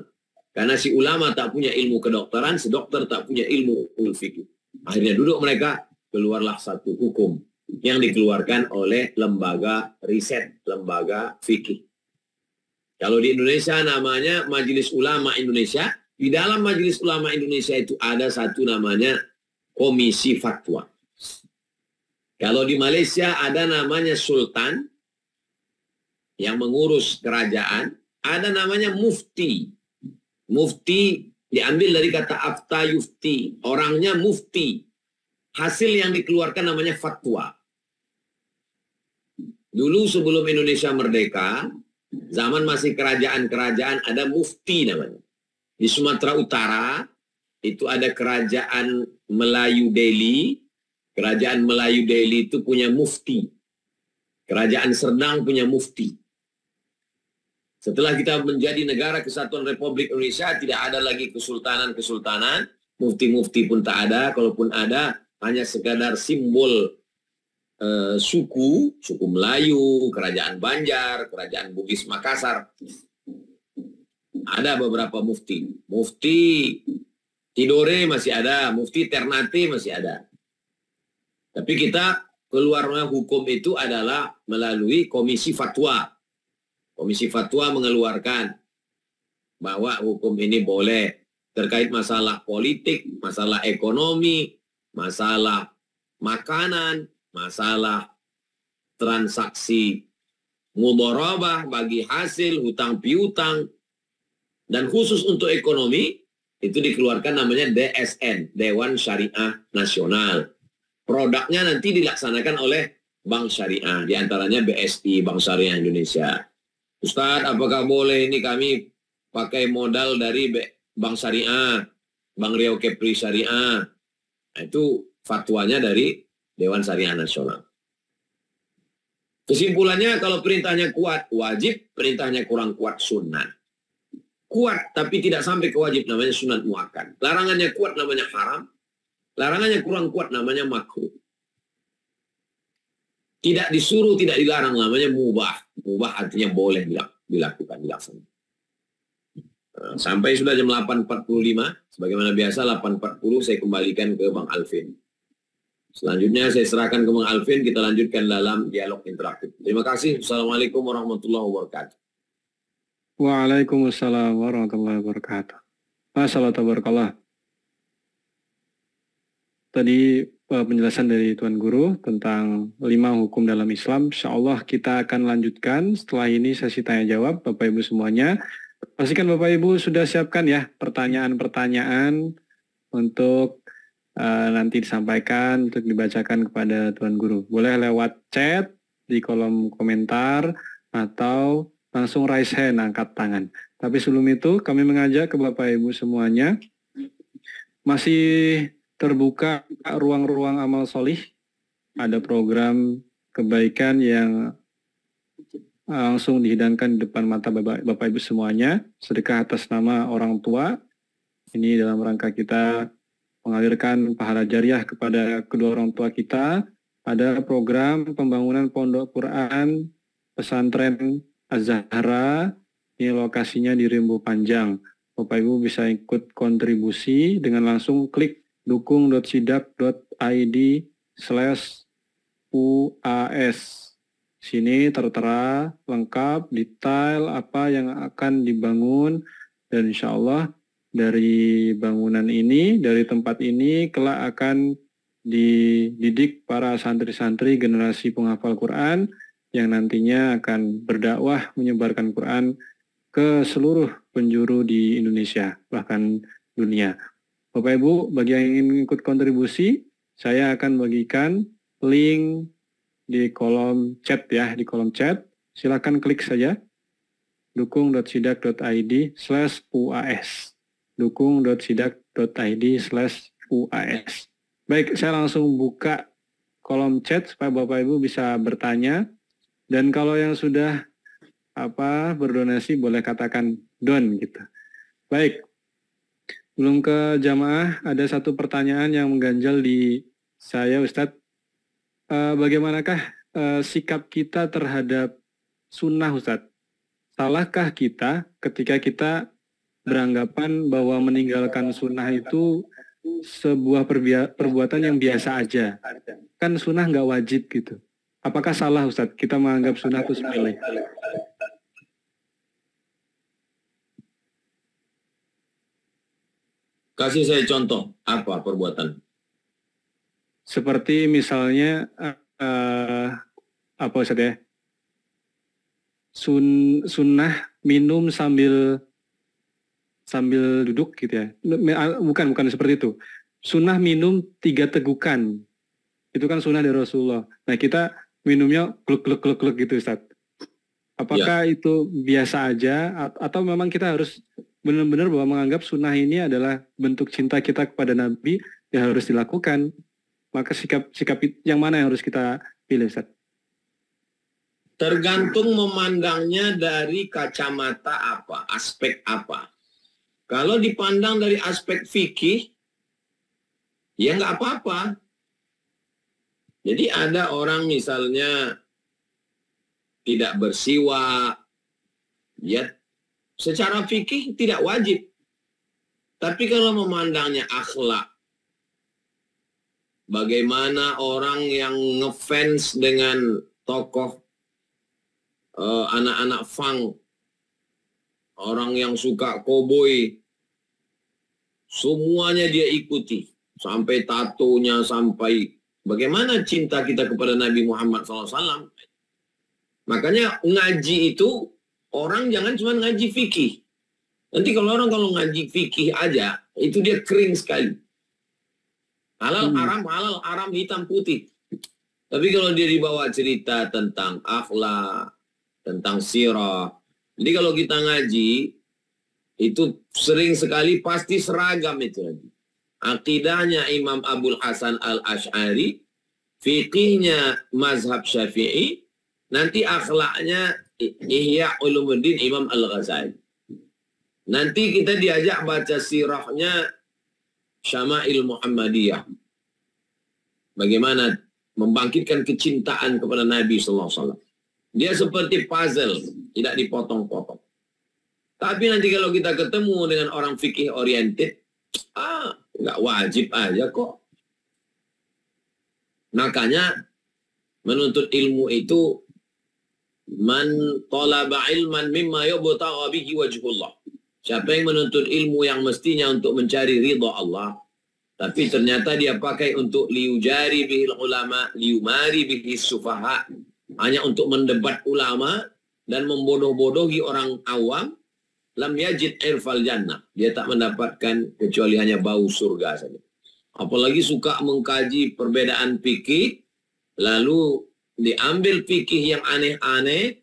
Karena si ulama tak punya ilmu kedokteran, si dokter tak punya ilmu fikih. Akhirnya duduk mereka, keluarlah satu hukum yang dikeluarkan oleh lembaga riset, lembaga fikih. Kalau di Indonesia namanya Majelis Ulama Indonesia. Di dalam Majelis Ulama Indonesia itu ada satu namanya Komisi Fatwa. Kalau di Malaysia ada namanya Sultan. yang mengurus kerajaan, ada namanya mufti. Mufti diambil dari kata afta yufti, orangnya mufti. Hasil yang dikeluarkan namanya fatwa. Dulu sebelum Indonesia merdeka, zaman masih kerajaan-kerajaan, ada mufti namanya. Di Sumatera Utara, itu ada kerajaan Melayu Delhi. Kerajaan Melayu Delhi itu punya mufti. Kerajaan Serdang punya mufti. Setelah kita menjadi negara kesatuan Republik Indonesia, tidak ada lagi kesultanan-kesultanan. Mufti-mufti pun tak ada. Kalaupun ada, hanya sekadar simbol suku Melayu, kerajaan Banjar, kerajaan Bugis Makassar. Ada beberapa mufti. Mufti Tidore masih ada, mufti Ternate masih ada. Tapi kita keluarnya hukum itu adalah melalui komisi fatwa. Komisi fatwa mengeluarkan bahwa hukum ini boleh terkait masalah politik, masalah ekonomi, masalah makanan, masalah transaksi mudharabah bagi hasil, hutang piutang, dan khusus untuk ekonomi, itu dikeluarkan namanya DSN, Dewan Syariah Nasional. Produknya nanti dilaksanakan oleh Bank Syariah, diantaranya BSI, Bank Syariah Indonesia. Ustadz, apakah boleh ini kami pakai modal dari Bank Syariah, Bank Riau Kepri Syariah? Nah, itu fatwanya dari Dewan Syariah Nasional. Kesimpulannya, kalau perintahnya kuat, wajib. Perintahnya kurang kuat, sunnah. Kuat, tapi tidak sampai ke wajib, namanya sunat muakkad. Larangannya kuat, namanya haram. Larangannya kurang kuat, namanya makruh. Tidak disuruh, tidak dilarang, namanya mubah. Mubah artinya boleh dilakukan, dilaksanakan. Sampai sudah jam 8.45, sebagaimana biasa 8.40 saya kembalikan ke Bang Alvin. Selanjutnya saya serahkan ke Bang Alvin, kita lanjutkan dalam dialog interaktif. Terima kasih. Assalamualaikum warahmatullahi wabarakatuh. Waalaikumsalam warahmatullahi wabarakatuh. Assalamualaikum. Tadi penjelasan dari Tuan Guru tentang 5 hukum dalam Islam. Insya Allah kita akan lanjutkan setelah ini sesi tanya jawab Bapak Ibu semuanya. Pastikan Bapak Ibu sudah siapkan ya pertanyaan-pertanyaan untuk nanti disampaikan untuk dibacakan kepada Tuan Guru. Boleh lewat chat di kolom komentar atau langsung raise hand, angkat tangan. Tapi sebelum itu kami mengajak ke Bapak Ibu semuanya, masih terbuka ruang-ruang amal solih. Ada program kebaikan yang langsung dihidangkan di depan mata Bapak Ibu semuanya. Sedekah atas nama orang tua. Ini dalam rangka kita mengalirkan pahala jariah kepada kedua orang tua kita. Ada program pembangunan pondok Quran pesantren Az-Zahra. Ini lokasinya di Rimbo Panjang. Bapak Ibu bisa ikut kontribusi dengan langsung klik dukung.sidak.id/UAS. Sini tertera lengkap detail apa yang akan dibangun, dan insya Allah dari bangunan ini, dari tempat ini kelak akan dididik para santri-santri generasi penghafal Quran yang nantinya akan berdakwah menyebarkan Quran ke seluruh penjuru di Indonesia, bahkan dunia. Bapak Ibu, bagi yang ingin ikut kontribusi, saya akan bagikan link di kolom chat ya, di kolom chat. Silakan klik saja dukung.sidak.id/UAS. dukung.sidak.id/UAS. Baik, saya langsung buka kolom chat supaya Bapak Ibu bisa bertanya. Dan kalau yang sudah berdonasi boleh katakan don gitu. Baik. Belum ke jamaah, ada satu pertanyaan yang mengganjal di saya, Ustadz. Bagaimanakah sikap kita terhadap sunnah, Ustadz? Salahkah kita ketika kita beranggapan bahwa meninggalkan sunnah itu sebuah perbuatan yang biasa aja? Kan sunnah nggak wajib gitu. Apakah salah, Ustadz, kita menganggap sunnah itu sepele? Kasih saya contoh, apa perbuatan? Seperti misalnya, apa Ustadz ya? sunnah minum sambil duduk gitu ya. Bukan seperti itu. Sunnah minum 3 tegukan. Itu kan sunnah dari Rasulullah. Nah, kita minumnya gluk gitu, Ustaz. Apakah itu biasa aja atau memang kita harus benar-benar bahwa menganggap sunnah ini adalah bentuk cinta kita kepada Nabi yang harus dilakukan? Maka sikap yang mana yang harus kita pilih, Ustaz? Tergantung memandangnya dari kacamata apa, aspek apa. Kalau dipandang dari aspek fikih, ya nggak apa-apa. Jadi ada orang misalnya tidak bersiwak, ya secara fikih tidak wajib. Tapi kalau memandangnya akhlak, bagaimana orang yang ngefans dengan tokoh anak-anak funk, orang yang suka koboi, semuanya dia ikuti. Sampai tatonya, sampai bagaimana cinta kita kepada Nabi Muhammad SAW. Makanya ngaji itu, orang jangan cuma ngaji fikih. Nanti kalau ngaji fikih aja, itu dia kering sekali. Halal haram hitam putih. Tapi kalau dia dibawa cerita tentang akhlak, tentang sirah. Jadi kalau kita ngaji, itu sering sekali pasti seragam itu lagi. Akidahnya Imam Abul Hasan Al-Ash'ari, fikihnya mazhab Syafi'i, nanti akhlaknya Ihya Ulumuddin Imam Al-Ghazali. Nanti kita diajak baca sirahnya Syama'il Muhammadiyah. Bagaimana membangkitkan kecintaan kepada Nabi SAW. Dia seperti puzzle, tidak dipotong-potong. Tapi nanti kalau kita ketemu dengan orang fikih oriented, nggak wajib aja kok. Makanya menuntut ilmu itu man talaba ilman mimma yubtagha bihi wajhullah. Siapa yang menuntut ilmu yang mestinya untuk mencari ridha Allah, tapi ternyata dia pakai untuk liujari bihil ulama, liumari bihis sufaha, hanya untuk mendebat ulama dan membodoh-bodohi orang awam, lam yajid irfal jannah. Dia tak mendapatkan kecuali hanya bau surga saja. Apalagi suka mengkaji perbedaan fikih, lalu diambil fikih yang aneh-aneh,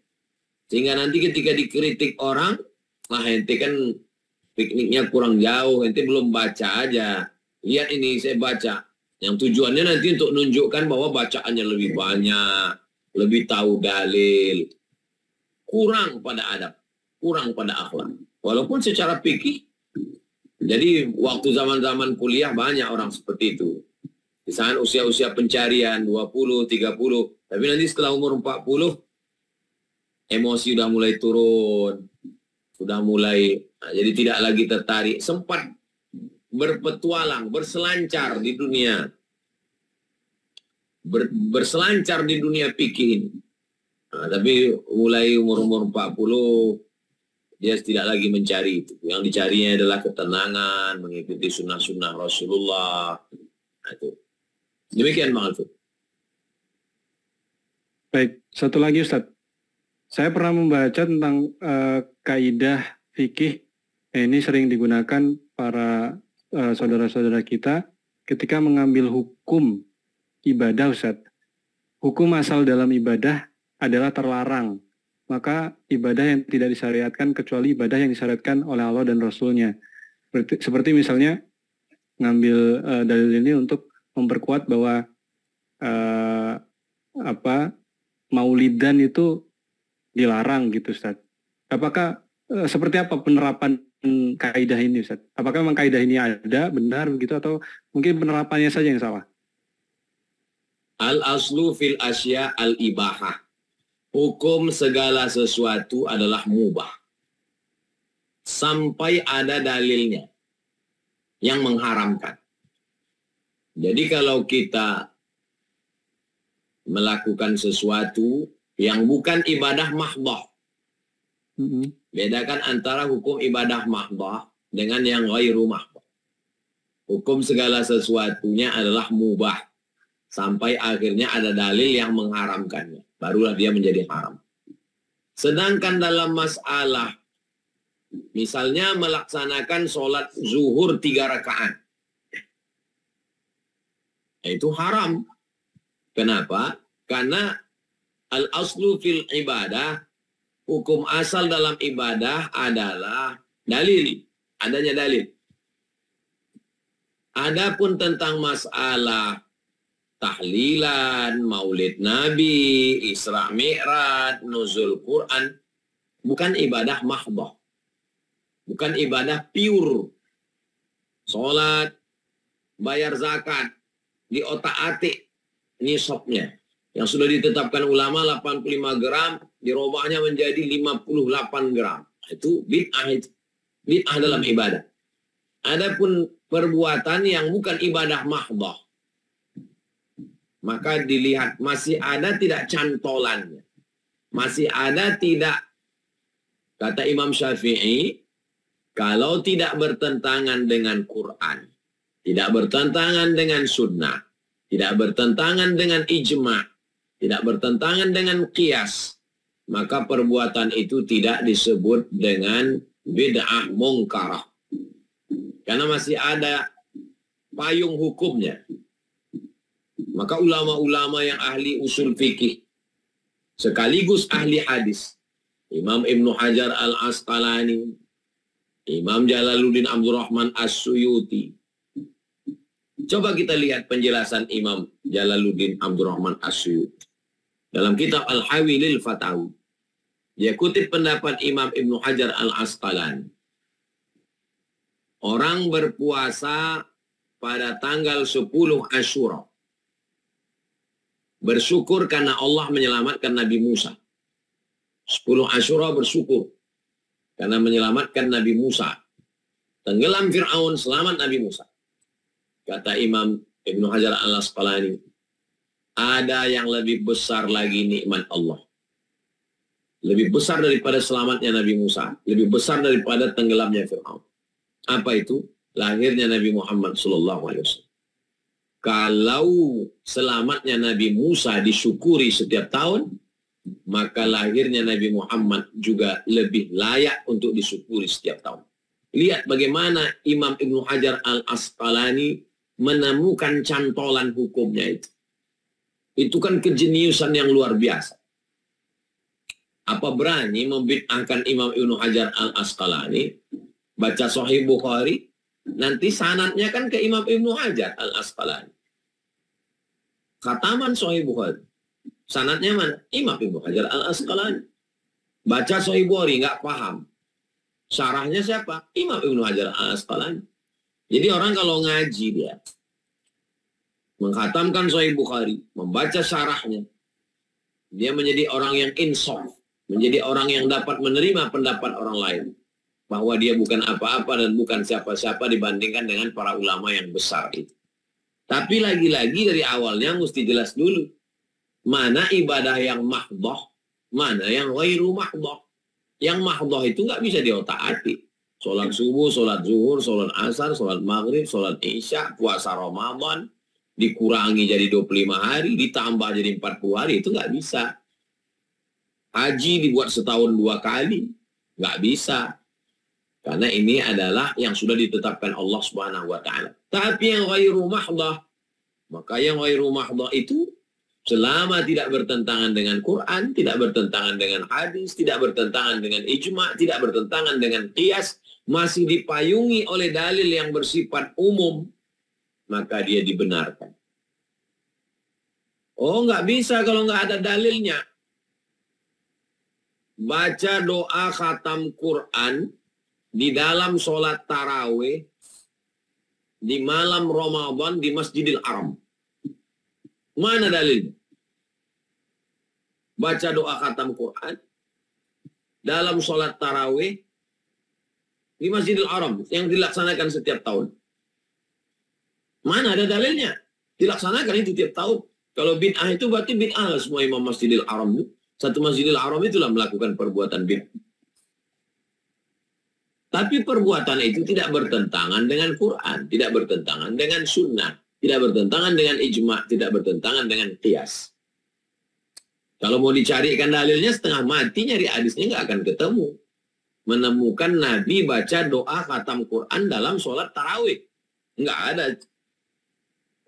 sehingga nanti ketika dikritik orang, ente kan pikniknya kurang jauh, ente belum baca aja. Lihat ini saya baca. Yang tujuannya nanti untuk menunjukkan bahwa bacaannya lebih banyak, lebih tahu dalil. Kurang pada adab, kurang pada akhlak. Walaupun secara fikih, jadi waktu zaman-zaman kuliah banyak orang seperti itu. Di saat usia-usia pencarian 20, 30, tapi nanti setelah umur 40, emosi sudah mulai turun. Sudah mulai, jadi tidak lagi tertarik. Sempat berpetualang, berselancar di dunia. Berselancar di dunia fikih ini. Tapi mulai umur-umur 40, dia tidak lagi mencari itu. Yang dicarinya adalah ketenangan, mengikuti sunnah-sunnah Rasulullah. Itu. Demikian Bang Alfred. Baik, satu lagi Ustadz. Saya pernah membaca tentang kaidah fikih. Ini sering digunakan para saudara-saudara kita ketika mengambil hukum ibadah, Ustadz. Hukum asal dalam ibadah adalah terlarang. Maka ibadah yang tidak disyariatkan kecuali ibadah yang disyariatkan oleh Allah dan Rasulnya. Seperti misalnya ngambil dalil ini untuk memperkuat bahwa maulidan itu dilarang gitu, Ustaz. Apakah seperti apa penerapan kaidah ini, Ustaz? Apakah memang kaidah ini ada, benar begitu, atau mungkin penerapannya saja yang salah? Al-aslu fil asya al-ibahah. Hukum segala sesuatu adalah mubah. Sampai ada dalilnya yang mengharamkan. Jadi kalau kita melakukan sesuatu yang bukan ibadah mahdah. Bedakan antara hukum ibadah mahdah dengan yang ghairu mahdah. Hukum segala sesuatunya adalah mubah. Sampai akhirnya ada dalil yang mengharamkannya. Barulah dia menjadi haram. Sedangkan dalam masalah, misalnya melaksanakan sholat zuhur 3 rakaat, itu haram. Kenapa? Karena al-aslu fil ibadah, hukum asal dalam ibadah adalah dalil, adanya dalil. Adapun tentang masalah tahlilan, maulid Nabi, Isra Mi'raj, nuzul Quran, bukan ibadah mahdhah. Bukan ibadah pure. Salat, bayar zakat, di otak-atik nisabnya. Yang sudah ditetapkan ulama 85 gram, dirobahnya menjadi 58 gram. Itu bid'ah, bid'ah dalam ibadah. Adapun perbuatan yang bukan ibadah mahdhah, maka dilihat masih ada tidak cantolannya. Masih ada tidak, kata Imam Syafi'i, kalau tidak bertentangan dengan Quran, tidak bertentangan dengan sunnah, tidak bertentangan dengan ijma', tidak bertentangan dengan qiyas, maka perbuatan itu tidak disebut dengan bid'ah mungkarah. Karena masih ada payung hukumnya. Maka ulama-ulama yang ahli usul fikih, sekaligus ahli hadis, Imam Ibnu Hajar al-Asqalani, Imam Jalaluddin Abdurrahman As-Suyuti. Coba kita lihat penjelasan Imam Jalaluddin Abdurrahman As-Suyuti dalam kitab Al-Hawi lil Fatawi. Dia kutip pendapat Imam Ibnu Hajar al-Asqalani. Orang berpuasa pada tanggal 10 Asyura, bersyukur karena Allah menyelamatkan Nabi Musa. 10 Asyura bersyukur karena menyelamatkan Nabi Musa. Tenggelam Fir'aun, selamat Nabi Musa. Kata Imam Ibnu Hajar al-Asqalani, ada yang lebih besar lagi nikmat Allah. Lebih besar daripada selamatnya Nabi Musa. Lebih besar daripada tenggelamnya Fir'aun. Apa itu? Lahirnya Nabi Muhammad SAW. Kalau selamatnya Nabi Musa disyukuri setiap tahun, maka lahirnya Nabi Muhammad juga lebih layak untuk disyukuri setiap tahun. Lihat bagaimana Imam Ibnu Hajar al-Asqalani menemukan cantolan hukumnya itu. Itu kan kejeniusan yang luar biasa. Apa berani membid'ahkan Imam Ibnu Hajar al-Asqalani, baca Sahih Bukhari, nanti sanadnya kan ke Imam Ibnu Hajar al-Asqalani. Khataman Sahih Bukhari. Sanadnya mana? Imam Ibnu Hajar al-Asqalani. Baca Sahih Bukhari, nggak paham. Syarahnya siapa? Imam Ibnu Hajar al-Asqalani. Jadi orang kalau ngaji dia, menghatamkan Sahih Bukhari, membaca syarahnya, dia menjadi orang yang insaf, menjadi orang yang dapat menerima pendapat orang lain. Bahwa dia bukan apa-apa dan bukan siapa-siapa dibandingkan dengan para ulama yang besar itu. Tapi lagi-lagi dari awalnya mesti jelas dulu. Mana ibadah yang mahdhah, mana yang ghairu mahdhah. Yang mahdhah itu nggak bisa diotak-atik. Sholat subuh, sholat zuhur, sholat asar, sholat maghrib, sholat isya, puasa Ramadan, dikurangi jadi 25 hari, ditambah jadi 40 hari, itu nggak bisa. Haji dibuat setahun 2 kali, nggak bisa. Karena ini adalah yang sudah ditetapkan Allah Subhanahu wa taala. Tapi yang ghairu mahdhah, maka yang ghairu mahdhah itu selama tidak bertentangan dengan Quran, tidak bertentangan dengan hadis, tidak bertentangan dengan ijma', tidak bertentangan dengan qiyas, masih dipayungi oleh dalil yang bersifat umum, maka dia dibenarkan. Oh, nggak bisa kalau nggak ada dalilnya. Baca doa khatam Quran di dalam sholat tarawih di malam Ramadan di Masjidil Haram. Mana dalilnya? Baca doa khatam Quran dalam sholat tarawih di Masjidil Haram yang dilaksanakan setiap tahun. Mana ada dalilnya? Dilaksanakan itu tiap tahun. Kalau bid'ah itu berarti bid'ah semua imam Masjidil Haram itu. Satu Masjidil Haram itulah melakukan perbuatan bid'ah. Tapi perbuatan itu tidak bertentangan dengan Quran, tidak bertentangan dengan sunnah, tidak bertentangan dengan ijma', tidak bertentangan dengan qiyas. Kalau mau dicarikan dalilnya setengah mati, nyari hadisnya nggak akan ketemu. Menemukan Nabi baca doa khatam Quran dalam sholat tarawih. Nggak ada.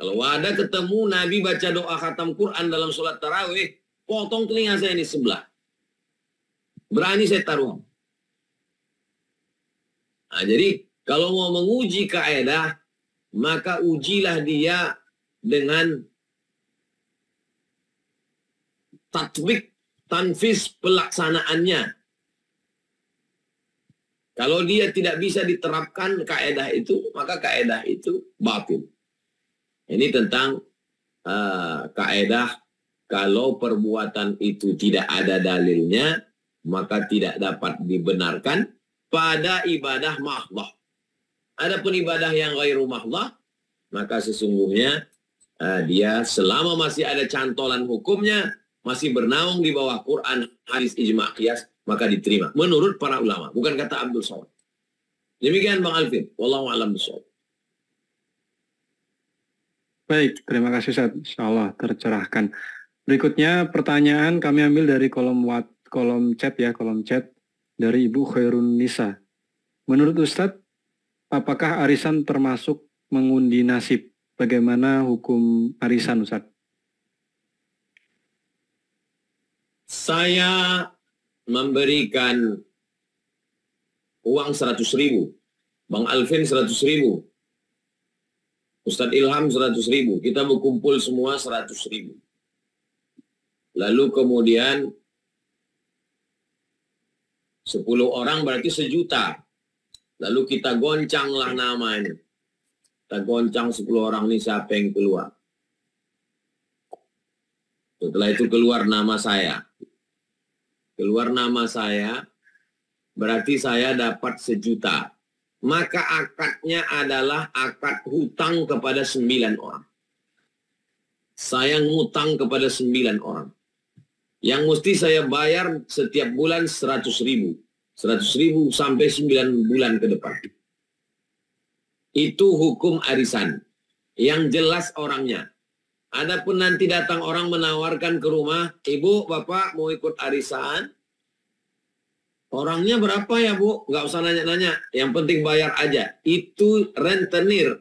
Kalau ada ketemu Nabi baca doa khatam Quran dalam sholat tarawih, potong telinga saya ini sebelah. Berani saya taruh. Nah, jadi kalau mau menguji kaidah, maka ujilah dia dengan tatbik, tanfis pelaksanaannya. Kalau dia tidak bisa diterapkan kaidah itu, maka kaidah itu batil. Ini tentang kaidah kalau perbuatan itu tidak ada dalilnya, maka tidak dapat dibenarkan pada ibadah mahdhah. Adapun ibadah yang ghairu mahdhah, maka sesungguhnya dia selama masih ada cantolan hukumnya, masih bernaung di bawah Quran, hadis, ijma' qiyas, maka diterima. Menurut para ulama, bukan kata Abdul Somad. Demikian Bang Alvin. Wallahu a'lam bishawab. Baik, terima kasih Ustaz. Insyaallah tercerahkan. Berikutnya pertanyaan kami ambil dari kolom chat dari Ibu Khairun Nisa. Menurut Ustadz, apakah arisan termasuk mengundi nasib? Bagaimana hukum arisan, Ustadz? Saya memberikan uang 100.000, Bang Alvin 100.000, Ustadz Ilham 100.000, kita berkumpul semua 100.000. Lalu kemudian 10 orang berarti 1 juta. Lalu kita goncanglah namanya. Kita goncang 10 orang ini siapa yang keluar. Setelah itu keluar nama saya. Keluar nama saya, berarti saya dapat 1 juta. Maka akadnya adalah akad hutang kepada 9 orang. Saya ngutang kepada 9 orang. Yang mesti saya bayar setiap bulan 100.000. 100.000 sampai 9 bulan ke depan. Itu hukum arisan. Yang jelas orangnya. Adapun nanti datang orang menawarkan ke rumah, Ibu, Bapak mau ikut arisan? Orangnya berapa ya Bu? Nggak usah nanya-nanya. Yang penting bayar aja. Itu rentenir.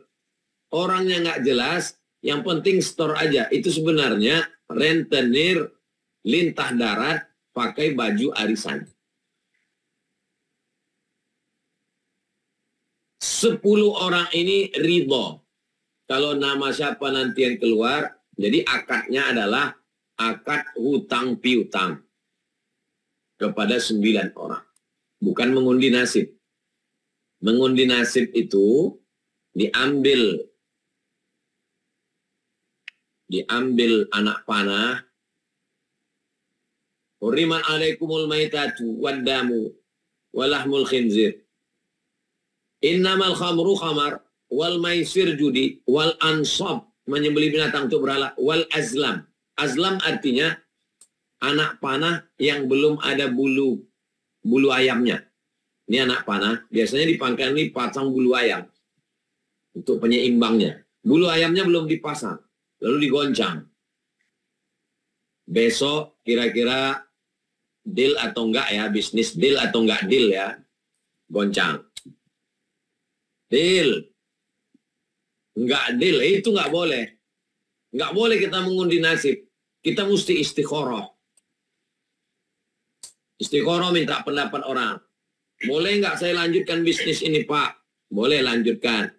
Orangnya nggak jelas, yang penting store aja. Itu sebenarnya rentenir lintah darat pakai baju arisan. 10 orang ini ridho. Kalau nama siapa nanti yang keluar, jadi akadnya adalah akad hutang piutang kepada 9 orang. Bukan mengundi nasib. Mengundi nasib itu diambil anak panah. Hurriman alaikumul maitatu waddamu walahmul khinzir. Innamal khamru khamar wal maisir judi wal ansab menyembelih binatang untuk berhala wal azlam. Azlam artinya anak panah yang belum ada bulu ayamnya. Ini anak panah biasanya dipangkas ini pasang bulu ayam untuk penyeimbangnya. Bulu ayamnya belum dipasang, lalu digoncang. Besok kira-kira deal atau enggak ya, bisnis deal atau enggak deal ya, goncang. Deal. Enggak deal, itu enggak boleh. Enggak boleh kita mengundi nasib. Kita mesti istikharah. Istikharah minta pendapat orang. Boleh enggak saya lanjutkan bisnis ini Pak? Boleh lanjutkan.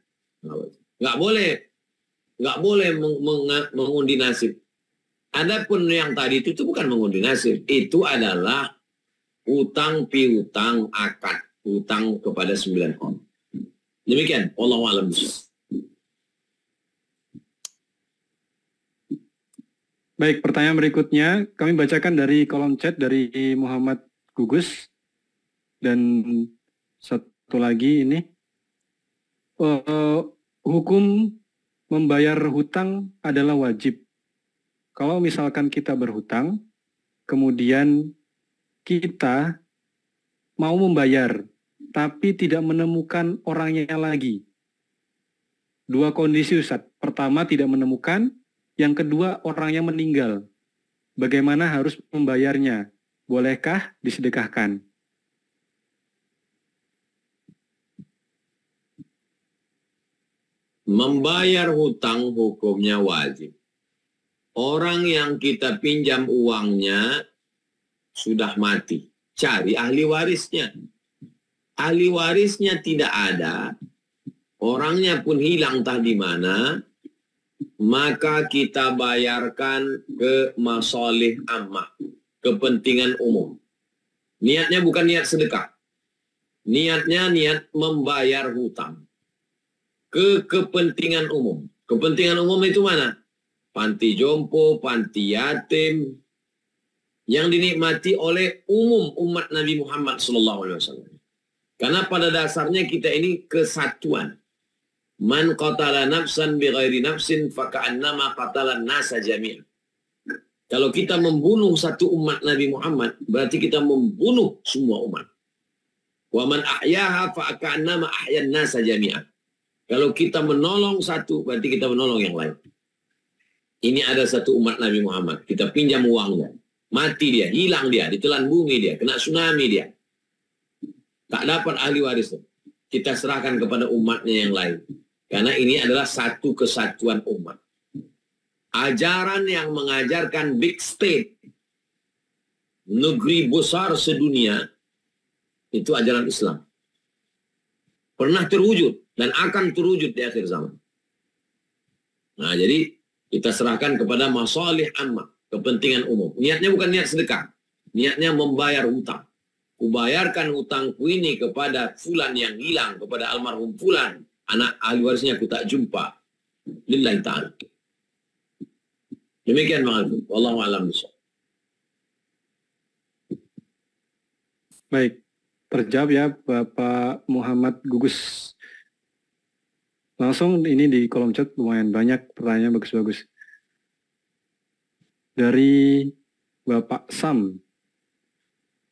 Enggak boleh. Enggak boleh mengundi nasib. Adapun yang tadi itu bukan mengundi nasib. Itu adalah utang piutang akad. Utang kepada 9 orang. Demikian, wallahu a'lam bishawab. Baik, pertanyaan berikutnya kami bacakan dari kolom chat dari Muhammad Gugus dan satu lagi ini hukum membayar hutang adalah wajib. Kalau misalkan kita berhutang, kemudian kita mau membayar tapi tidak menemukan orangnya lagi. 2 kondisi Ustaz. Pertama tidak menemukan, yang kedua orangnya meninggal. bagaimana harus membayarnya? Bolehkah disedekahkan? Membayar hutang hukumnya wajib. Orang yang kita pinjam uangnya sudah mati. Cari ahli warisnya. Ahli warisnya tidak ada. Orangnya pun hilang entah di mana. Maka kita bayarkan ke masalih ammah. Kepentingan umum. Niatnya bukan niat sedekah. Niatnya niat membayar hutang. Ke kepentingan umum. Kepentingan umum itu mana? Panti jompo, panti yatim, yang dinikmati oleh umum umat Nabi Muhammad SAW. Karena pada dasarnya kita ini kesatuan. Man qatala nafsan bighairi nafsin faka'annama qatalan nasa jami'an. Kalau kita membunuh satu umat Nabi Muhammad, berarti kita membunuh semua umat. Wa man ahyaha faka'annama ahyan nasa jami'an. Kalau kita menolong satu, berarti kita menolong yang lain. Ini ada satu umat Nabi Muhammad. Kita pinjam uangnya. Mati dia, hilang dia, ditelan bumi dia, kena tsunami dia. Tak dapat ahli warisnya. Kita serahkan kepada umatnya yang lain. Karena ini adalah satu kesatuan umat. Ajaran yang mengajarkan big state, negeri besar sedunia, itu ajaran Islam. Pernah terwujud dan akan terwujud di akhir zaman. Nah, jadi kita serahkan kepada masalih ammah, kepentingan umum. Niatnya bukan niat sedekah. Niatnya membayar hutang. Kubayarkan hutangku ini kepada fulan yang hilang, kepada almarhum fulan. Anak ahli warisnya aku tak jumpa. Lillahi ta'ala. Demikian Bang Alfi. Wallahu a'lam bishawab. Baik, terjawab ya Bapak Muhammad Gugus. Langsung ini di kolom chat lumayan banyak pertanyaan bagus-bagus. Dari Bapak Sam.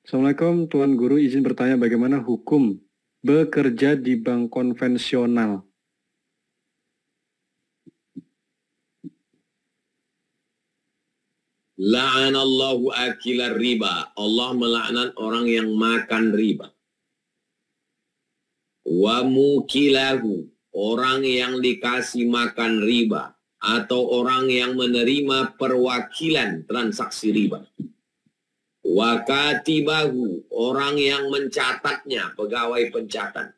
Assalamualaikum Tuan Guru, izin bertanya bagaimana hukum bekerja di bank konvensional? La'anallahu akilar riba. Allah melaknat orang yang makan riba. Wa mukilahu. Orang yang dikasih makan riba. Atau orang yang menerima perwakilan transaksi riba. Wa katibahu. Orang yang mencatatnya. Pegawai pencatat.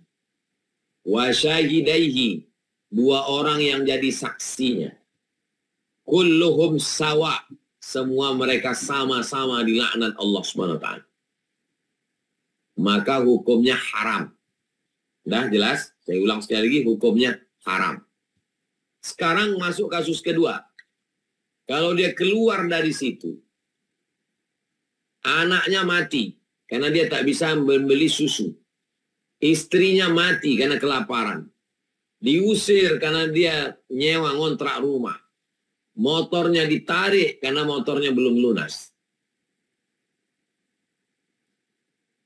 Wa syahidaihi. Dua orang yang jadi saksinya. Kulluhum sawa. Semua mereka sama-sama dilaknat Allah SWT. Maka hukumnya haram. Dah jelas? Saya ulang sekali lagi, hukumnya haram. Sekarang masuk kasus kedua. Kalau dia keluar dari situ, anaknya mati karena dia tak bisa membeli susu. Istrinya mati karena kelaparan. Diusir karena dia nyewa ngontrak rumah. Motornya ditarik karena motornya belum lunas.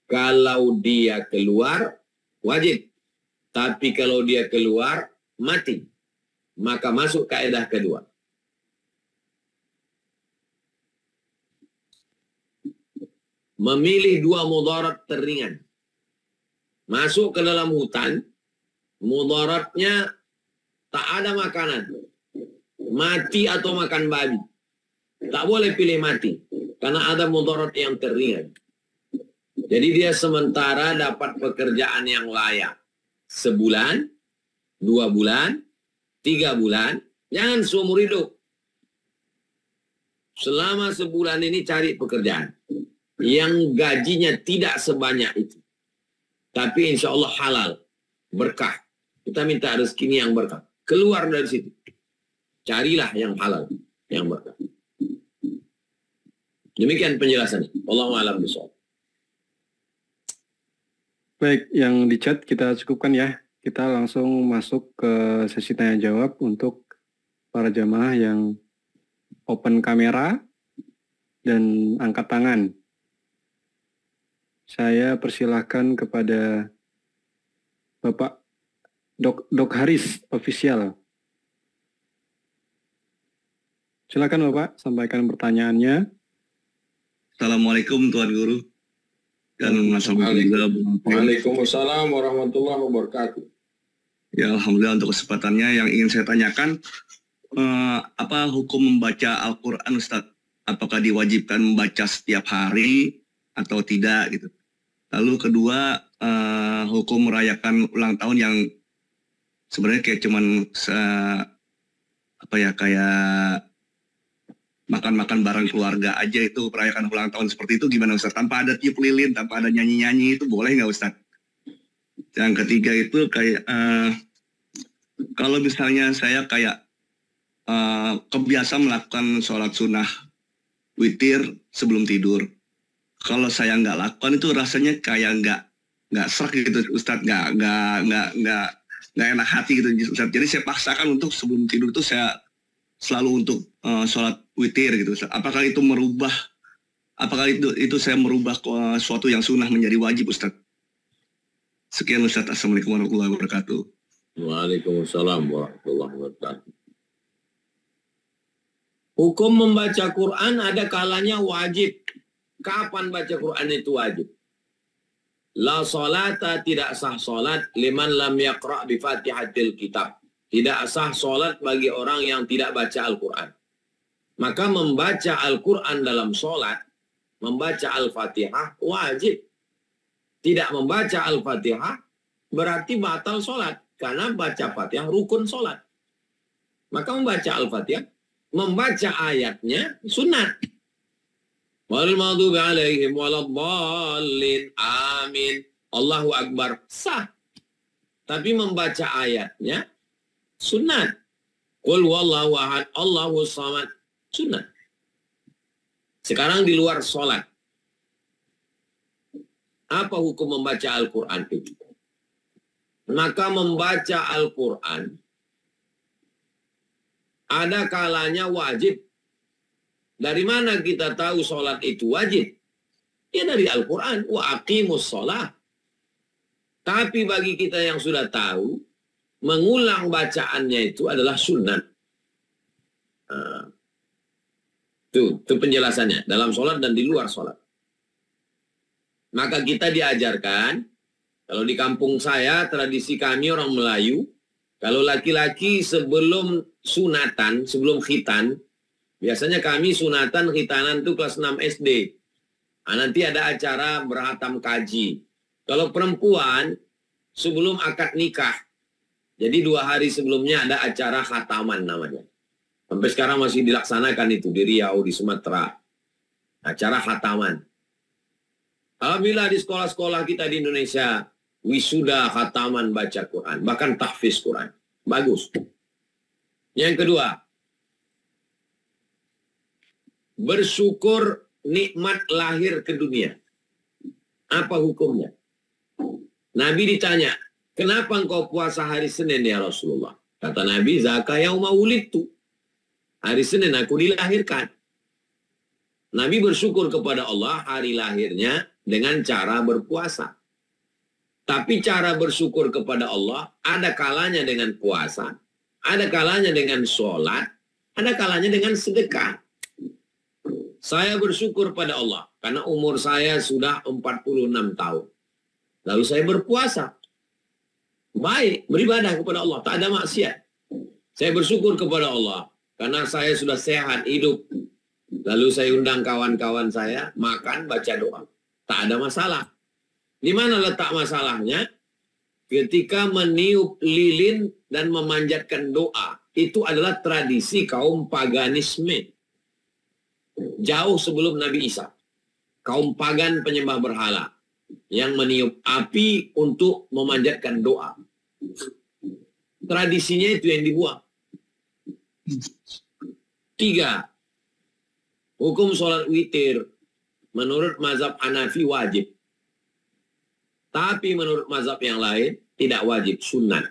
Kalau dia keluar, wajib. Tapi kalau dia keluar, mati. Maka masuk kaidah kedua. Memilih dua mudarat teringan. Masuk ke dalam hutan, mudaratnya tak ada makanan. Mati atau makan babi. Tak boleh pilih mati. Karena ada mudarat yang teringan. Jadi dia sementara dapat pekerjaan yang layak. Sebulan, 2 bulan, 3 bulan. Jangan seumur hidup. Selama sebulan ini cari pekerjaan. Yang gajinya tidak sebanyak itu. Tapi insya Allah halal. Berkah. Kita minta rezeki yang berkah. Keluar dari situ. Carilah yang halal, yang berkah. Demikian penjelasannya. Wallahu a'lam bishawab. Baik, yang di chat kita cukupkan ya. Kita langsung masuk ke sesi tanya jawab untuk para jamaah yang open kamera dan angkat tangan. Saya persilahkan kepada Bapak Dok Haris Official. Silakan Bapak, sampaikan pertanyaannya. Assalamualaikum Tuan Guru. Dan Waalaikumsalam warahmatullahi wabarakatuh. Ya, alhamdulillah untuk kesempatannya. Yang ingin saya tanyakan, apa hukum membaca Al-Quran, Ustaz? Apakah diwajibkan membaca setiap hari atau tidak gitu? Lalu kedua, hukum merayakan ulang tahun yang sebenarnya kayak cuman kayak makan-makan bareng keluarga aja, itu merayakan ulang tahun seperti itu gimana Ustaz? Tanpa ada tiup lilin, tanpa ada nyanyi-nyanyi, itu boleh nggak Ustaz? Yang ketiga itu kayak kalau misalnya saya kayak kebiasa melakukan sholat sunnah witir sebelum tidur. Kalau saya nggak lakukan itu rasanya kayak nggak serak gitu Ustaz, nggak enak hati gitu Ustaz. Jadi saya paksakan untuk sebelum tidur itu saya selalu untuk sholat witir gitu Ustaz. Apakah itu saya merubah suatu yang sunnah menjadi wajib Ustaz? Sekian Ustaz. Assalamualaikum warahmatullahi wabarakatuh. Waalaikumsalam warahmatullahi wabarakatuh. Hukum membaca Quran ada kalanya wajib. Kapan baca Quran itu wajib? La salata, tidak sah salat liman lam yaqra' bi Fatihatil Kitab. Tidak sah salat bagi orang yang tidak baca Al-Quran. Maka membaca Al-Quran dalam salat, membaca Al-Fatihah wajib. Tidak membaca Al-Fatihah berarti batal salat. Karena baca Fatihah rukun salat. Maka membaca Al-Fatihah, membaca ayatnya sunat. Wal maghdubi alaihim waladdallin. Amin. Allahu Akbar. Sah. Tapi membaca ayatnya sunat. Qul wallahu ahad, Allahu samad. Sunat. Sekarang di luar sholat. Apa hukum membaca Al-Quran itu? Maka membaca Al-Quran ada kalanya wajib. Dari mana kita tahu sholat itu wajib? Ya dari Al-Quran. Wa aqimus sholat. Tapi bagi kita yang sudah tahu, mengulang bacaannya itu adalah sunat. Itu penjelasannya. Dalam sholat dan di luar sholat. Maka kita diajarkan, kalau di kampung saya, tradisi kami orang Melayu, kalau laki-laki sebelum sunatan, sebelum khitan, biasanya kami sunatan, khitanan itu kelas 6 SD. Nah, nanti ada acara berhatam kaji. Kalau perempuan, sebelum akad nikah, jadi 2 hari sebelumnya ada acara khataman namanya. Sampai sekarang masih dilaksanakan itu di Riau, di Sumatera. Acara khataman. Alhamdulillah di sekolah-sekolah kita di Indonesia, wisuda khataman baca Quran. Bahkan tahfiz Quran. Bagus. Yang kedua, bersyukur nikmat lahir ke dunia. Apa hukumnya? Nabi ditanya, kenapa engkau puasa hari Senin ya Rasulullah? Kata Nabi, zaka yauma wulidtu. Hari Senin aku dilahirkan. Nabi bersyukur kepada Allah hari lahirnya dengan cara berpuasa. Tapi cara bersyukur kepada Allah ada kalanya dengan puasa, ada kalanya dengan sholat, ada kalanya dengan sedekah. Saya bersyukur pada Allah karena umur saya sudah 46 tahun. Lalu saya berpuasa. Baik, beribadah kepada Allah, tak ada maksiat. Saya bersyukur kepada Allah karena saya sudah sehat hidup. Lalu saya undang kawan-kawan saya makan, baca doa. Tak ada masalah. Di mana letak masalahnya? Ketika meniup lilin dan memanjatkan doa. Itu adalah tradisi kaum paganisme. Jauh sebelum Nabi Isa. Kaum pagan penyembah berhala. Yang meniup api untuk memanjatkan doa. Tradisinya itu yang dibuang. 3. Hukum sholat witir menurut mazhab Hanafi wajib. Tapi menurut mazhab yang lain tidak wajib, sunnah.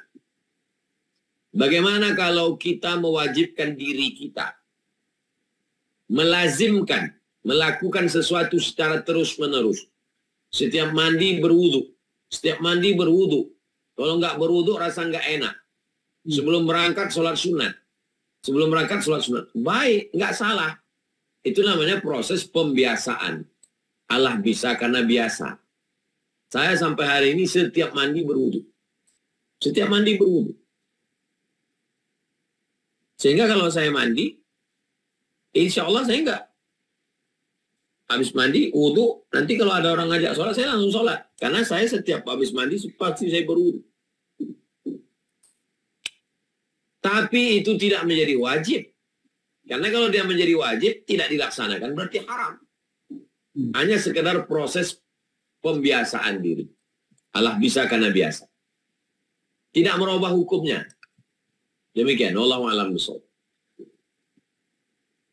Bagaimana kalau kita mewajibkan diri kita? Melazimkan, melakukan sesuatu secara terus-menerus. Setiap mandi berwudu. Setiap mandi berwudu. Kalau nggak berwudu rasa nggak enak. Sebelum berangkat sholat sunat. Sebelum berangkat sholat sunat. Baik, nggak salah. Itu namanya proses pembiasaan. Allah bisa karena biasa. Saya sampai hari ini setiap mandi berwudu. Setiap mandi berwudu. Sehingga kalau saya mandi, insya Allah saya enggak. Habis mandi, wudu, nanti kalau ada orang ngajak sholat, saya langsung sholat. Karena saya setiap habis mandi, pasti saya berwudu. Tapi itu tidak menjadi wajib. Karena kalau dia menjadi wajib, tidak dilaksanakan, berarti haram. Hanya sekedar proses pembiasaan diri. Allah bisa karena biasa. Tidak merubah hukumnya. Demikian. Wallahu a'lam bishawab.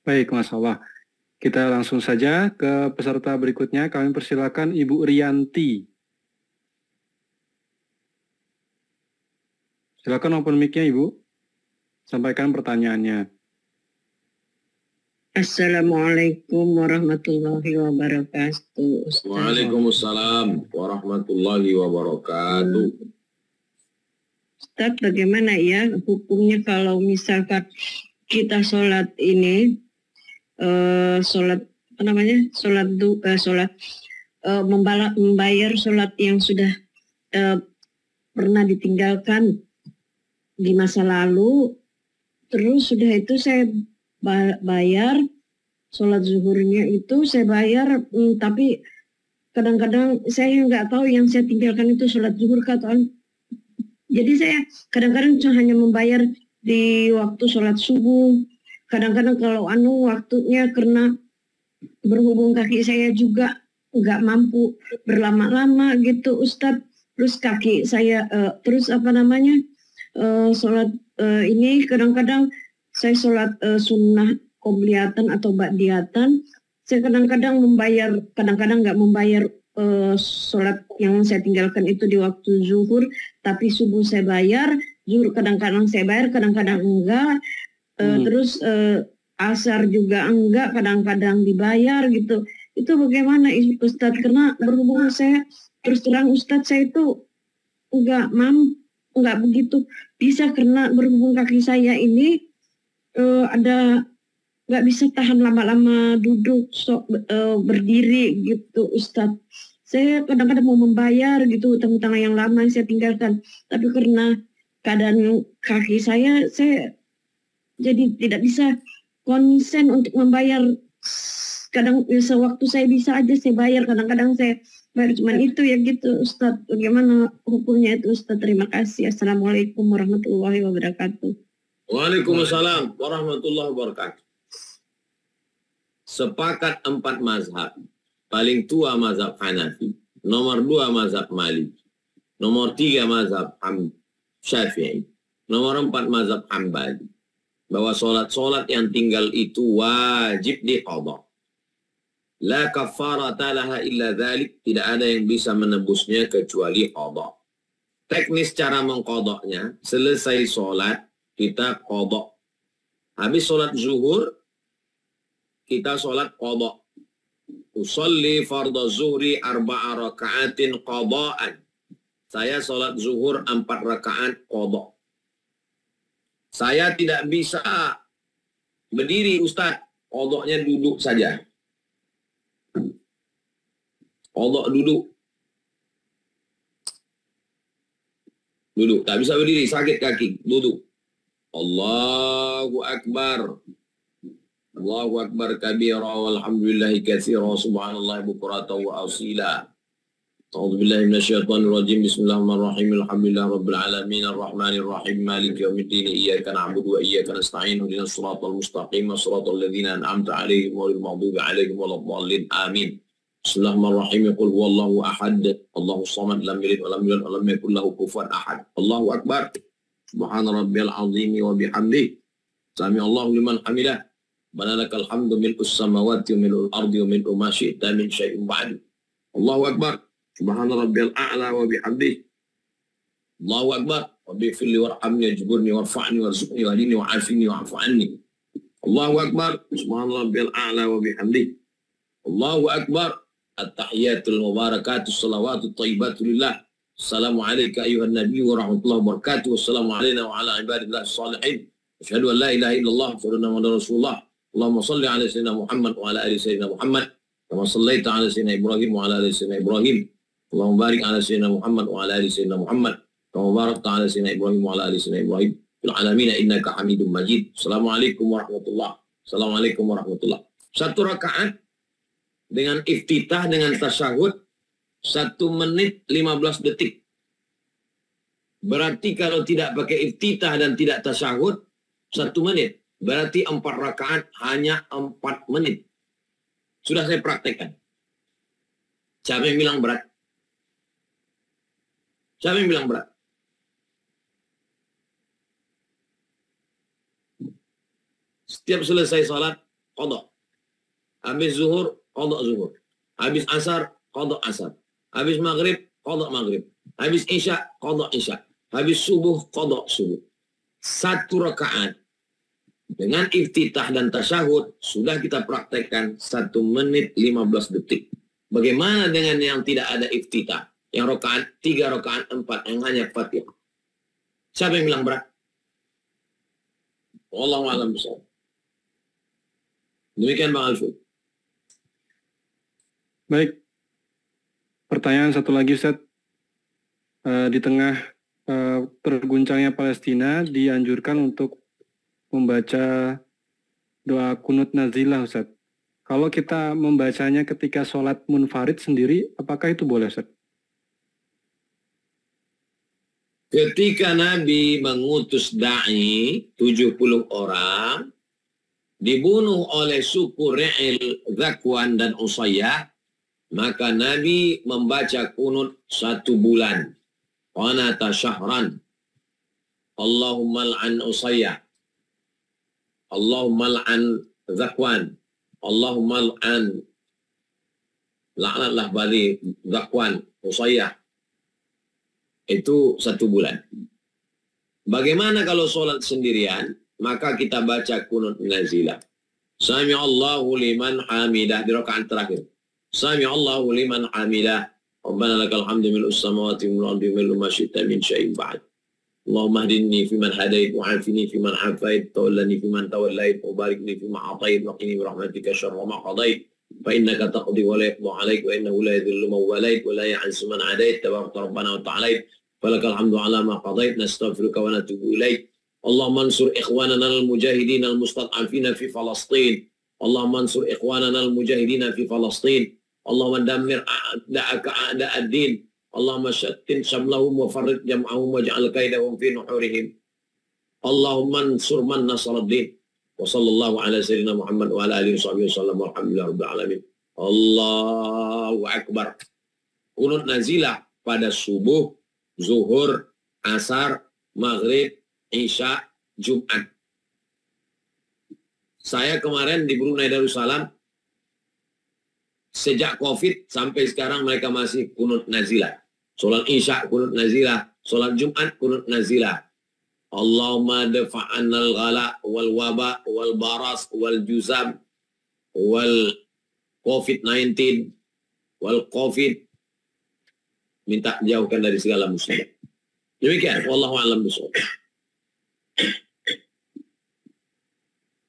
Baik, Mas Allah. Kita langsung saja ke peserta berikutnya. Kami persilakan Ibu Rianti. Silakan open mic-nya, Ibu. Sampaikan pertanyaannya. Assalamualaikum warahmatullahi wabarakatuh. Ustaz. Waalaikumsalam warahmatullahi wabarakatuh. Ustaz, bagaimana ya hukumnya kalau misalkan kita sholat ini, sholat apa namanya, membayar sholat yang sudah pernah ditinggalkan di masa lalu, terus sudah itu saya bayar sholat zuhurnya itu saya bayar, tapi kadang-kadang saya nggak tahu yang saya tinggalkan itu sholat zuhur atau jadi saya kadang-kadang hanya membayar di waktu sholat subuh. Kadang-kadang kalau waktunya karena berhubung kaki saya juga nggak mampu berlama-lama gitu Ustadz. Terus kaki saya sholat ini kadang-kadang saya sholat sunnah qobliyatan atau ba'diyatan. Saya kadang-kadang membayar, kadang-kadang nggak membayar sholat yang saya tinggalkan itu di waktu zuhur, tapi subuh saya bayar, zuhur kadang-kadang saya bayar, kadang-kadang enggak. Terus asar juga enggak, kadang-kadang dibayar gitu. Itu bagaimana Ustadz? Karena berhubung saya terus terang Ustadz, saya itu enggak begitu bisa karena berhubung kaki saya ini nggak bisa tahan lama-lama duduk berdiri gitu Ustadz. Saya kadang-kadang mau membayar gitu utang-utang yang lama yang saya tinggalkan, tapi karena keadaan kaki saya jadi tidak bisa konsen untuk membayar. Kadang sewaktu saya bisa aja saya bayar, kadang-kadang saya bayar cuma itu ya gitu Ustadz. Bagaimana hukumnya itu Ustadz? Terima kasih. Assalamualaikum warahmatullahi wabarakatuh. Waalaikumsalam warahmatullahi wabarakatuh. Sepakat 4 mazhab. Paling tua mazhab Hanafi. Nomor 2 mazhab Maliki. Nomor 3 mazhab Syafi'i. Nomor 4 mazhab Hambali. Bahwa sholat yang tinggal itu wajib diqadha. La kafarata laha illa dzalik. Tidak ada yang bisa menebusnya kecuali qadha. Teknis cara mengqadhanya, selesai sholat kita qadha. Habis sholat zuhur kita sholat qadha. Usalli fardhu zuhri 4 raka'atin qadha'an. Saya sholat zuhur 4 rakaat qadha. Saya tidak bisa berdiri Ustaz, qadha'nya duduk saja. Qadha duduk. Duduk, tak bisa berdiri, sakit kaki, duduk. Allahu Akbar. Allahu Akbar kabira walhamdulillahi katsira subhanallahi bukratan wa asila. A'udzu billahi minasyaitonir rajim. Bismillahirrahmanirrahim. Alhamdulillahi rabbil alamin arrahmanir rahim maliki yaumiddin iyyaka na'budu wa iyyaka nasta'in ihdinas siratal mustaqim siratal ladzina an'amta 'alaihim ghairil maghdubi 'alaihim waladdallin. Amin. Bismillahirrahmanirrahim. Qul huwallahu ahad. Allahus samad lam yalid wa lam yulad wa lam yakul lahu kufuwan ahad. Allahu Akbar. Subhana rabbiyal azim wa bihamdihi. Sami Allahu liman hamidah. Bana lakal hamdu mil'us samawati wa mil'ul ardi wa mil'u ma syi'ta min syai'in ba'du. Allahu Akbar. Subhana rabbiyal a'la wa bihamdihi. Allahu Akbar. Rabbi firli warhamni wajburni warfa'ni warzuqni wahdini wa'afini wa'fu anni. Allahu Akbar. Subhana rabbiyal a'la wa bihamdihi. Allahu Akbar. At-tahiyatul mubarakatus salawatut thayyibatu lillah. Assalamu alayka ayuhan nabiy wa rahmatullahi wa barakatuh. Wassalamu alayna wa ala ibadillah salihin. Asyhadu an la ilaha illallah wa asyhadu anna Muhammadar Rasulullah. Allahumma salli ala sayyidina Muhammad wa ala ali sayyidina Muhammad. kama shallaita ala sayyidina Ibrahim wa ala ali sayyidina Ibrahim. Allahumma barik ala sayyidina Muhammad wa ala ali sayyidina Muhammad kama barakta ala sayyidina Ibrahim wa ala ali sayyidina Ibrahim fil alamin innaka Hamidum Majid. Assalamualaikum warahmatullahi. Assalamualaikum warahmatullahi. Satu rakaat dengan iftitah dengan tasyahud 1 menit 15 detik. Berarti kalau tidak pakai iftitah dan tidak tasyahud 1 menit. Berarti 4 rakaat hanya 4 menit. Sudah saya praktekkan. Siapa yang bilang berat? Siapa yang bilang berat? Setiap selesai salat, qadha. Habis zuhur, qadha zuhur. Habis asar, qadha asar. Habis maghrib, qadha maghrib. Habis isya, qadha isya. Habis subuh, qadha subuh. 1 rakaat dengan iftitah dan tasyahud sudah kita praktekkan 1 menit 15 detik. Bagaimana dengan yang tidak ada iftitah? Yang rakaat 3, rakaat 4 yang hanya Fatihah. Siapa yang bilang berat? Wallahu a'lam bishawab. Demikian Bang Alfi. Baik. Pertanyaan satu lagi, Ustaz. Di tengah terguncangnya Palestina dianjurkan untuk membaca doa kunut nazilah, Ustaz. Kalau kita membacanya ketika sholat munfarid sendiri, apakah itu boleh, Ustaz? Ketika Nabi mengutus da'i 70 orang, dibunuh oleh suku Ri'il, Zakwan, dan Usayyah, maka Nabi membaca kunut 1 bulan. Qanata syahran. Allahumma al'an Usayyah. Allahumma al'an Zakwan. Allahumma al'an. Laknatlah balik Zakwan, Usayyah. Itu 1 bulan. Bagaimana kalau sholat sendirian? Maka kita baca kunut nazilah. Sami Allahu liman hamidah di rakaat terakhir. Sami Allahu liman hamidah. Rabbana lakal hamdu mil'us samawati wal ardi mil'u ma syi'ta min syai'in ba'd. Allahumma hdini fiman hadait wa 'afini fiman 'afait, tawallani fiman tawallait, wa barik li fima atait, wa qini bi rahmatika syarra ma qadait. Fa innaka taqdi wa la yuqda 'alaik wa innahu la yadhillu man walait wa la ya'izzu man 'adait. Tabarakta rabbana wa ta'alait. Falakal hamdu 'ala ma qadait. Nastaghfiruka wa natubu ilaik. Allahumma ansur ikhwanana al-mujahidin al-mustad'afina fi Falastin. Allahumma ansur ikhwanana al-mujahidin fi Falastin. Allahumma dammir a'da'aka a'da'ad-din. Allahumma syattin syamlahum wa farrid jam'ahum waj'al kaidahum fi nuhurihim. Allahumma ansur man nasaraddin. Wa sallallahu ala sayyidina Muhammad wa ala alihi wa sallam walhamdulillahi rabbil alamin. Allahu akbar. Kunut nazilah pada subuh, zuhur, asar, maghrib, isya, Jumat. Saya kemarin di Brunei Darussalam, sejak COVID sampai sekarang mereka masih kunut nazilah. Sholat isya kunut nazilah, sholat Jumat kunut nazilah. Allahumma dafa'annal ghala wal waba wal baras wal juzam wal COVID-19 wal COVID. Minta jauhkan dari segala musibah. Demikian, wallahu a'lam bishawab.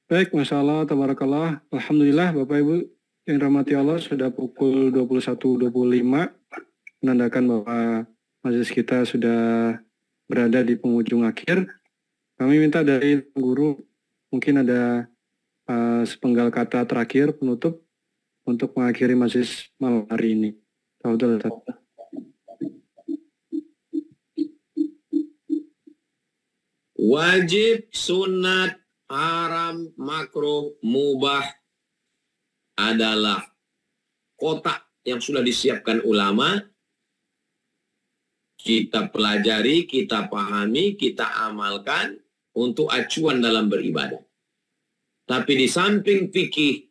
Baik, Masya Allah, tabarakallah. Alhamdulillah, Bapak Ibu yang rahmati Allah, sudah pukul 21.25, menandakan bahwa majelis kita sudah berada di penghujung akhir. Kami minta dari guru, mungkin ada sepenggal kata terakhir penutup untuk mengakhiri majelis malam hari ini. Tafadhol, Ustaz. Wajib, sunat, haram, makruh, mubah adalah kotak yang sudah disiapkan ulama. Kita pelajari, kita pahami, kita amalkan untuk acuan dalam beribadah. Tapi di samping fikih,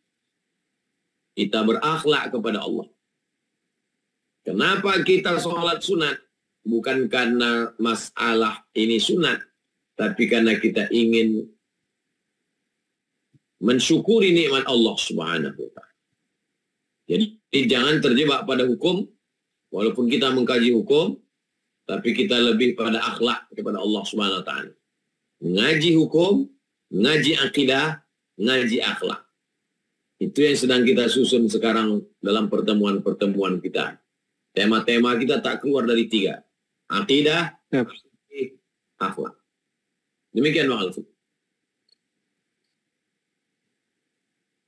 kita berakhlak kepada Allah. Kenapa kita sholat sunat? Bukan karena masalah ini sunat, tapi karena kita ingin mensyukuri nikmat Allah Subhanahu wa ta'ala. Jadi jangan terjebak pada hukum, walaupun kita mengkaji hukum, tapi kita lebih pada akhlak kepada Allah Subhanahu wa ta'ala. Ngaji hukum, ngaji akidah, ngaji akhlak. Itu yang sedang kita susun sekarang dalam pertemuan-pertemuan kita. Tema-tema kita tak keluar dari 3. Akidah, akhlak. Demikian Bang Alfi.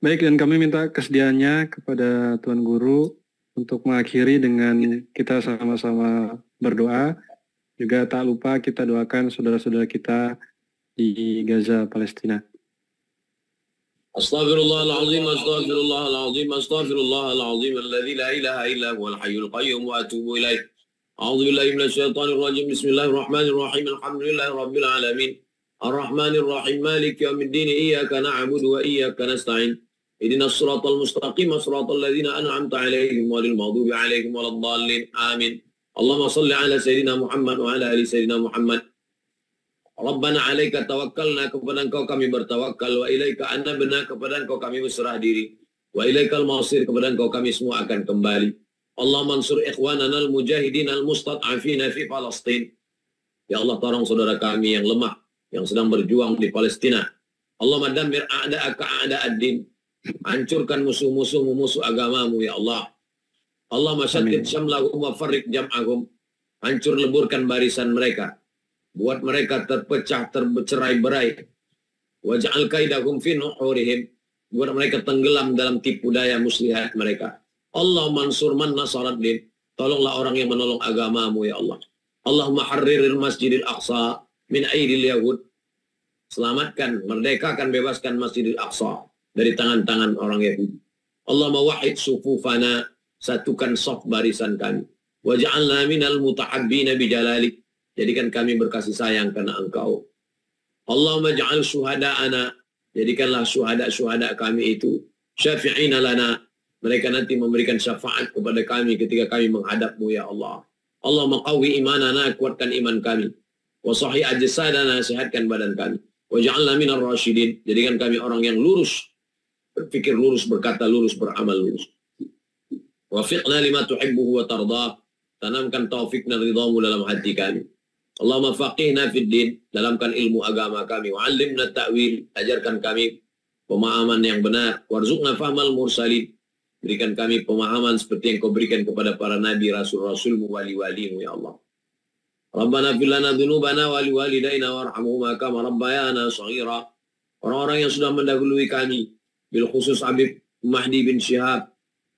Baik, dan kami minta kesediaannya kepada Tuan Guru untuk mengakhiri dengan kita sama-sama berdoa. Juga tak lupa kita doakan saudara-saudara kita di Gaza, Palestina. Astaghfirullahaladzim, astaghfirullahaladzim, astaghfirullahaladzim, alladzi la ilaha illa huwal hayyul qayyum wa atubu ilaih. A'udzu billahi minasyaitonir rajim. Bismillahirrahmanirrahim. Alhamdulillahi rabbil alamin. Ar-Rahmanir Rahim. Maliki yaumiddin. Iyyaka na'budu wa iyyaka nasta'in. Ihdinas siratal mustaqim, siratal ladzina an'amta 'alaihim ghairil maghdubi 'alaihim waladdallin. Amin. Allahumma shalli 'ala sayyidina Muhammad wa 'ala ali sayyidina Muhammad. Rabbana 'alaika tawakkalna, kepada Engkau kami bertawakal, wa ilaika anabna, kepada Engkau kami berserah diri, wa ilaikal masir, kepada Engkau kami semua akan kembali. Allahumma ansur ikhwanana al-mujahidin al-mustad'afina fi Palestin. Ya Allah, tolong saudara kami yang lemah, yang sedang berjuang di Palestina. Allahumma dammir a'da'aka a'da'ad-din. Hancurkan musuh-musuhmu, musuh agamamu, ya Allah. Allahumma syaddid syamlahum wa farriq jam'ahum. Hancur leburkan barisan mereka. Buat mereka terpecah, tercerai-berai. Waj'al kaidahum fi nuhurihim. Buat mereka tenggelam dalam tipu daya muslihat mereka. Allahumma ansur man nasarad din. Tolonglah orang yang menolong agamamu, ya Allah. Allahumma harriril masjidil aqsa min aidil yahud. Selamatkan, merdekakan, bebaskan Masjidil Aqsa dari tangan-tangan orang Yahudi. Allahumma wahid sufufana, satukan saf barisan kami. Waj'alna minal mutahabbina bijalalik. Jadikan kami berkasih sayang karena Engkau. Allahumma ja'al syuhada'ana, jadikanlah syuhada-syuhada kami itu syafi'ina lana, mereka nanti memberikan syafaat kepada kami ketika kami menghadap-Mu, ya Allah. Allahumma qawwi imanana, kuatkan iman kami. Wa sahih ajsadana, sehatkan badan kami. Wa ja'alna minar rasyidin, jadikan kami orang yang lurus, berpikir lurus, berkata lurus, beramal lurus. Wafiqna lima tuhibbuhu wa tardah, tanamkan taufik dan ridhamu dalam hati kami. Allahumma faqihna fid din, dalamkan ilmu agama kami. Wa'allimna ta'wil, ajarkan kami pemahaman yang benar. Warzuqna fahmal mursalin, berikan kami pemahaman seperti yang Kau berikan kepada para nabi, rasul-rasulmu, wali-walimu, ya Allah. Rabbana fil lana dzunubana wa liwalidayna warhamhuma kama rabbayana shaghira. Orang-orang yang sudah mendahului kami, bil khusus Habib Mahdi bin Syihab,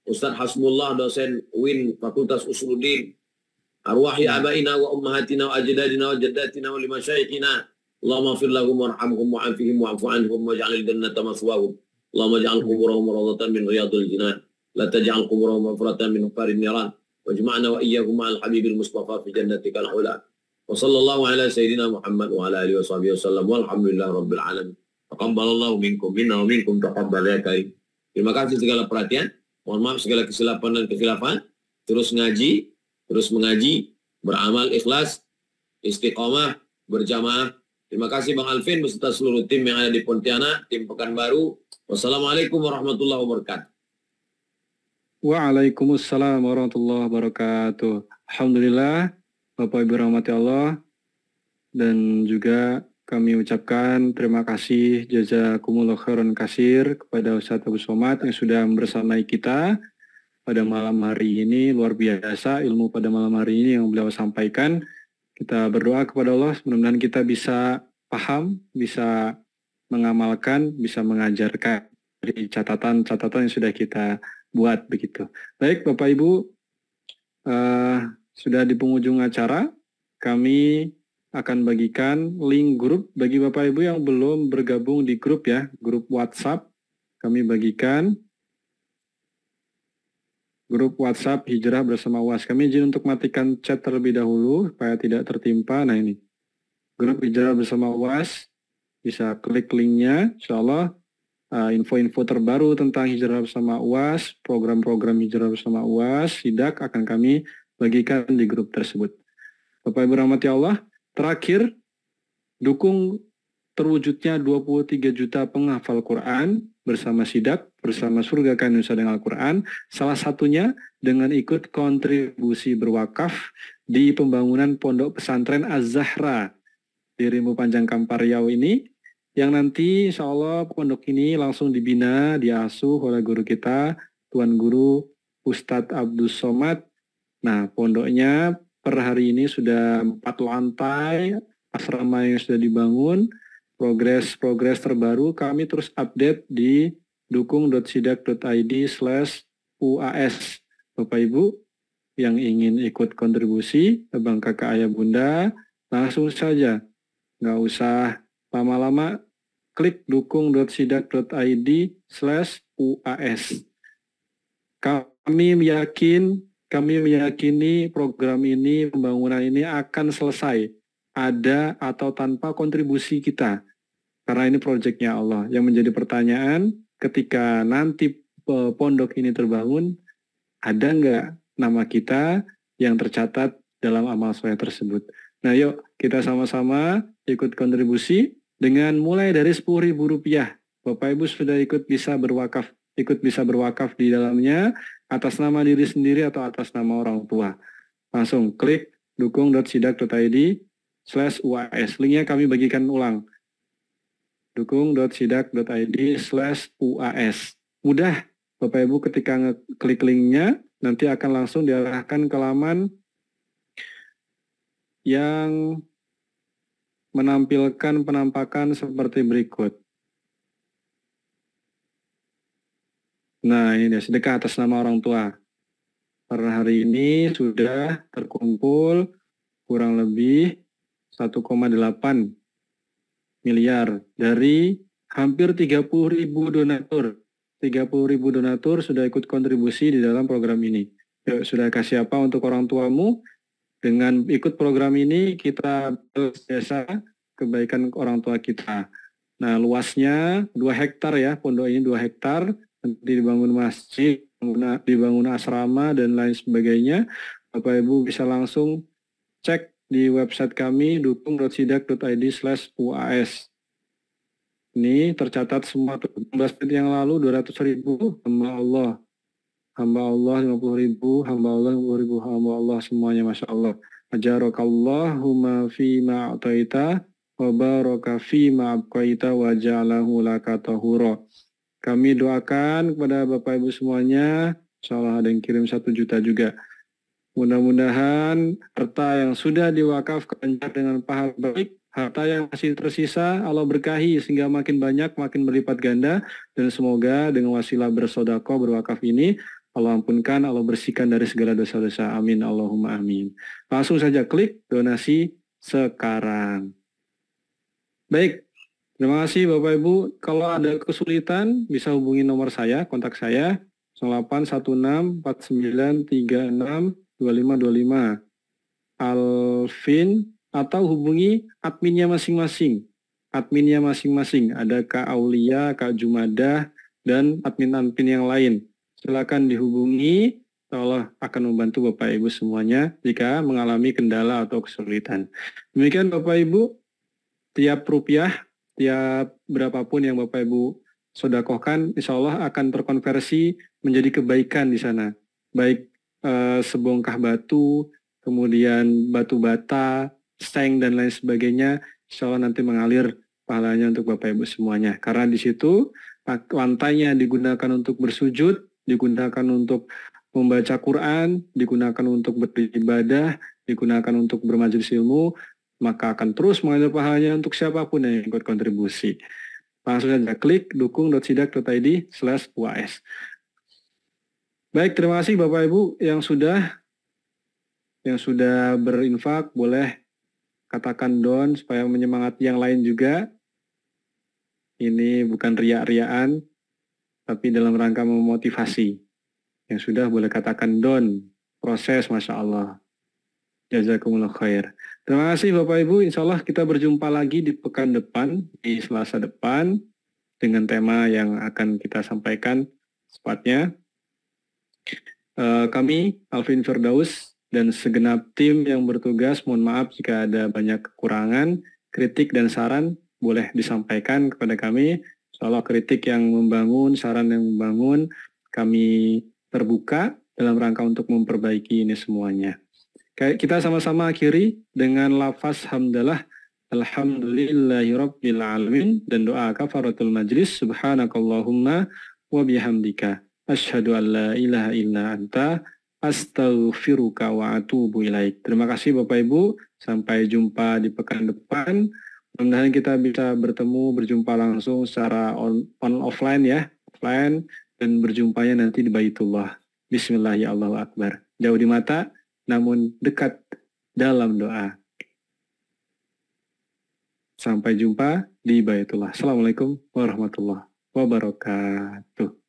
Ustaz Hasbullah, dosen UIN Fakultas Usuluddin, arwahi abaina wa ummahatina wa ajdadina wa jaddatina wa limasyayikhina. Allahumma fir lahum warhamhum wa'afihim wa'fu anhum waj'alil jannata maswahum. Allahumma ja'al quburahum rawdatan min riyadil jinan. La taj'al quburahum mafratan min farin niran. Wajma'na wa iyyahum ma'al habibil mustafa fi jannatikal ula. Wa sallallahu ala sayyidina Muhammad wa ala alihi wa sahbihi wasallam walhamdulillahi rabbil alamin. Taqabbalallahu minkum minna wa minkum taqabbal ya karim. Terima kasih segala perhatian. Mohon maaf segala kesilapan dan kekhilafan. Terus ngaji, terus mengaji, beramal ikhlas, istiqomah, berjamaah. Terima kasih Bang Alvin beserta seluruh tim yang ada di Pontianak, tim Pekanbaru. Wassalamualaikum warahmatullahi wabarakatuh. Waalaikumsalam warahmatullahi wabarakatuh. Alhamdulillah, Bapak Ibu rahmati Allah, dan juga kami ucapkan terima kasih jazakumullah khairan katsir kepada Ustaz Abu Somad yang sudah bersamai kita pada malam hari ini. Luar biasa ilmu pada malam hari ini yang beliau sampaikan. Kita berdoa kepada Allah, mudah-mudahan kita bisa paham, bisa mengamalkan, bisa mengajarkan dari catatan-catatan yang sudah kita buat begitu. Baik Bapak Ibu, sudah di penghujung acara, kami akan bagikan link grup bagi Bapak Ibu yang belum bergabung di grup ya, grup WhatsApp. Kami bagikan grup WhatsApp Hijrah Bersama UAS. Kami izin untuk matikan chat terlebih dahulu supaya tidak tertimpa. Nah ini, grup Hijrah Bersama UAS, bisa klik linknya. Insya Allah info-info terbaru tentang Hijrah Bersama UAS, program-program Hijrah Bersama UAS, SIDAK akan kami bagikan di grup tersebut. Bapak Ibu rahmati Allah, terakhir, dukung terwujudnya 23 juta penghafal Quran bersama SIDAK, bersama Surga Indonesia dengan Al-Quran, salah satunya dengan ikut kontribusi berwakaf di pembangunan Pondok Pesantren Az-Zahra di Rimbu Panjang Kampar Riau ini, yang nanti insya Allah pondok ini langsung dibina, diasuh oleh guru kita, Tuan Guru Ustadz Abdus Somad. Nah, pondoknya per hari ini sudah 4 lantai, asrama yang sudah dibangun, progres terbaru kami terus update di dukung.sidak.id/UAS. Bapak Ibu yang ingin ikut kontribusi, abang kakak ayah bunda, langsung saja, nggak usah lama-lama, klik dukung.sidak.id/UAS. Kami meyakini program ini, pembangunan ini akan selesai, ada atau tanpa kontribusi kita. Karena ini proyeknya Allah. Yang menjadi pertanyaan, ketika nanti pondok ini terbangun, ada nggak nama kita yang tercatat dalam amal soleh tersebut? Nah yuk, kita sama-sama ikut kontribusi dengan mulai dari Rp10.000. Bapak Ibu sudah ikut bisa berwakaf di dalamnya atas nama diri sendiri atau atas nama orang tua. Langsung klik dukung.sidak.id/UAS. Linknya kami bagikan ulang. dukung.sidak.id/UAS. Mudah, Bapak Ibu ketika ngeklik linknya, nanti akan langsung diarahkan ke laman yang menampilkan penampakan seperti berikut. Nah, ini dia, sedekah atas nama orang tua. Per hari ini sudah terkumpul kurang lebih 1,8 miliar dari hampir 30.000 donatur. 30.000 donatur sudah ikut kontribusi di dalam program ini. Yuk, sudah kasih apa untuk orang tuamu? Dengan ikut program ini kita biasa kebaikan orang tua kita. Nah, luasnya 2 hektar ya, pondok ini 2 hektar, nanti dibangun masjid, dibangun asrama dan lain sebagainya. Bapak Ibu bisa langsung cek di website kami dukung.sidak.id/UAS. Ini tercatat semua 16 menit yang lalu 200.000 hamba Allah 50.000, hamba Allah 50.000, hamba Allah semuanya, Masya Allah. Ajarakallahumma fi ma'ataita wa baraka fi ma'abqaita wa ja'alahu laka tahura. Kami doakan kepada Bapak Ibu semuanya, insya Allah ada yang kirim 1 juta juga. Mudah-mudahan harta yang sudah diwakafkan dengan pahala baik, harta yang masih tersisa Allah berkahi sehingga makin banyak, makin berlipat ganda, dan semoga dengan wasilah bersedekah berwakaf ini Allah ampunkan, Allah bersihkan dari segala dosa-dosa. Amin, Allahumma amin. Langsung saja klik donasi sekarang. Baik, terima kasih Bapak Ibu. Kalau ada kesulitan bisa hubungi nomor saya, kontak saya 081649362525 Alvin, atau hubungi adminnya masing-masing. Ada Kak Aulia, Kak Jumadah, dan admin-admin yang lain. Silakan dihubungi, Allah akan membantu Bapak Ibu semuanya jika mengalami kendala atau kesulitan. Demikian Bapak Ibu, tiap rupiah, tiap berapapun yang Bapak Ibu sedekahkan, insya Allah akan terkonversi menjadi kebaikan di sana. Baik sebongkah batu, kemudian batu bata, seng dan lain sebagainya, insya Allah nanti mengalir pahalanya untuk Bapak Ibu semuanya. Karena di situ lantainya digunakan untuk bersujud, digunakan untuk membaca Quran, digunakan untuk beribadah, digunakan untuk bermajelis ilmu, maka akan terus mengalir pahalanya untuk siapapun yang ikut kontribusi. Langsung saja klik dukung.sidak.id/UAS. Baik, terima kasih Bapak Ibu yang sudah berinfak, boleh katakan don supaya menyemangati yang lain juga. Ini bukan riak-riaan, tapi dalam rangka memotivasi. Yang sudah boleh katakan don, proses, Masya Allah. Jazakumullah khair. Terima kasih Bapak Ibu, insya Allah kita berjumpa lagi di pekan depan, di Selasa depan, dengan tema yang akan kita sampaikan sepatnya. Kami, Alvin Firdaus, dan segenap tim yang bertugas, mohon maaf jika ada banyak kekurangan, kritik dan saran boleh disampaikan kepada kami. Insya Allah kritik yang membangun, saran yang membangun, kami terbuka dalam rangka untuk memperbaiki ini semuanya. Kita sama-sama akhiri dengan lafaz hamdalah. Alhamdulillahirabbil alamin, dan doa kafaratul majlis, subhanakallahumma wa bihamdika asyhadu an la ilaha illa anta astaghfiruka wa atubu ilaik. Terima kasih Bapak Ibu, sampai jumpa di pekan depan. Mudah-mudahan kita bisa bertemu, berjumpa langsung secara offline ya, offline, dan berjumpanya nanti di Baitullah. Bismillah ya Allahu Akbar. Jauh di mata namun dekat dalam doa. Sampai jumpa di Baitullah. Assalamualaikum warahmatullahi wabarakatuh.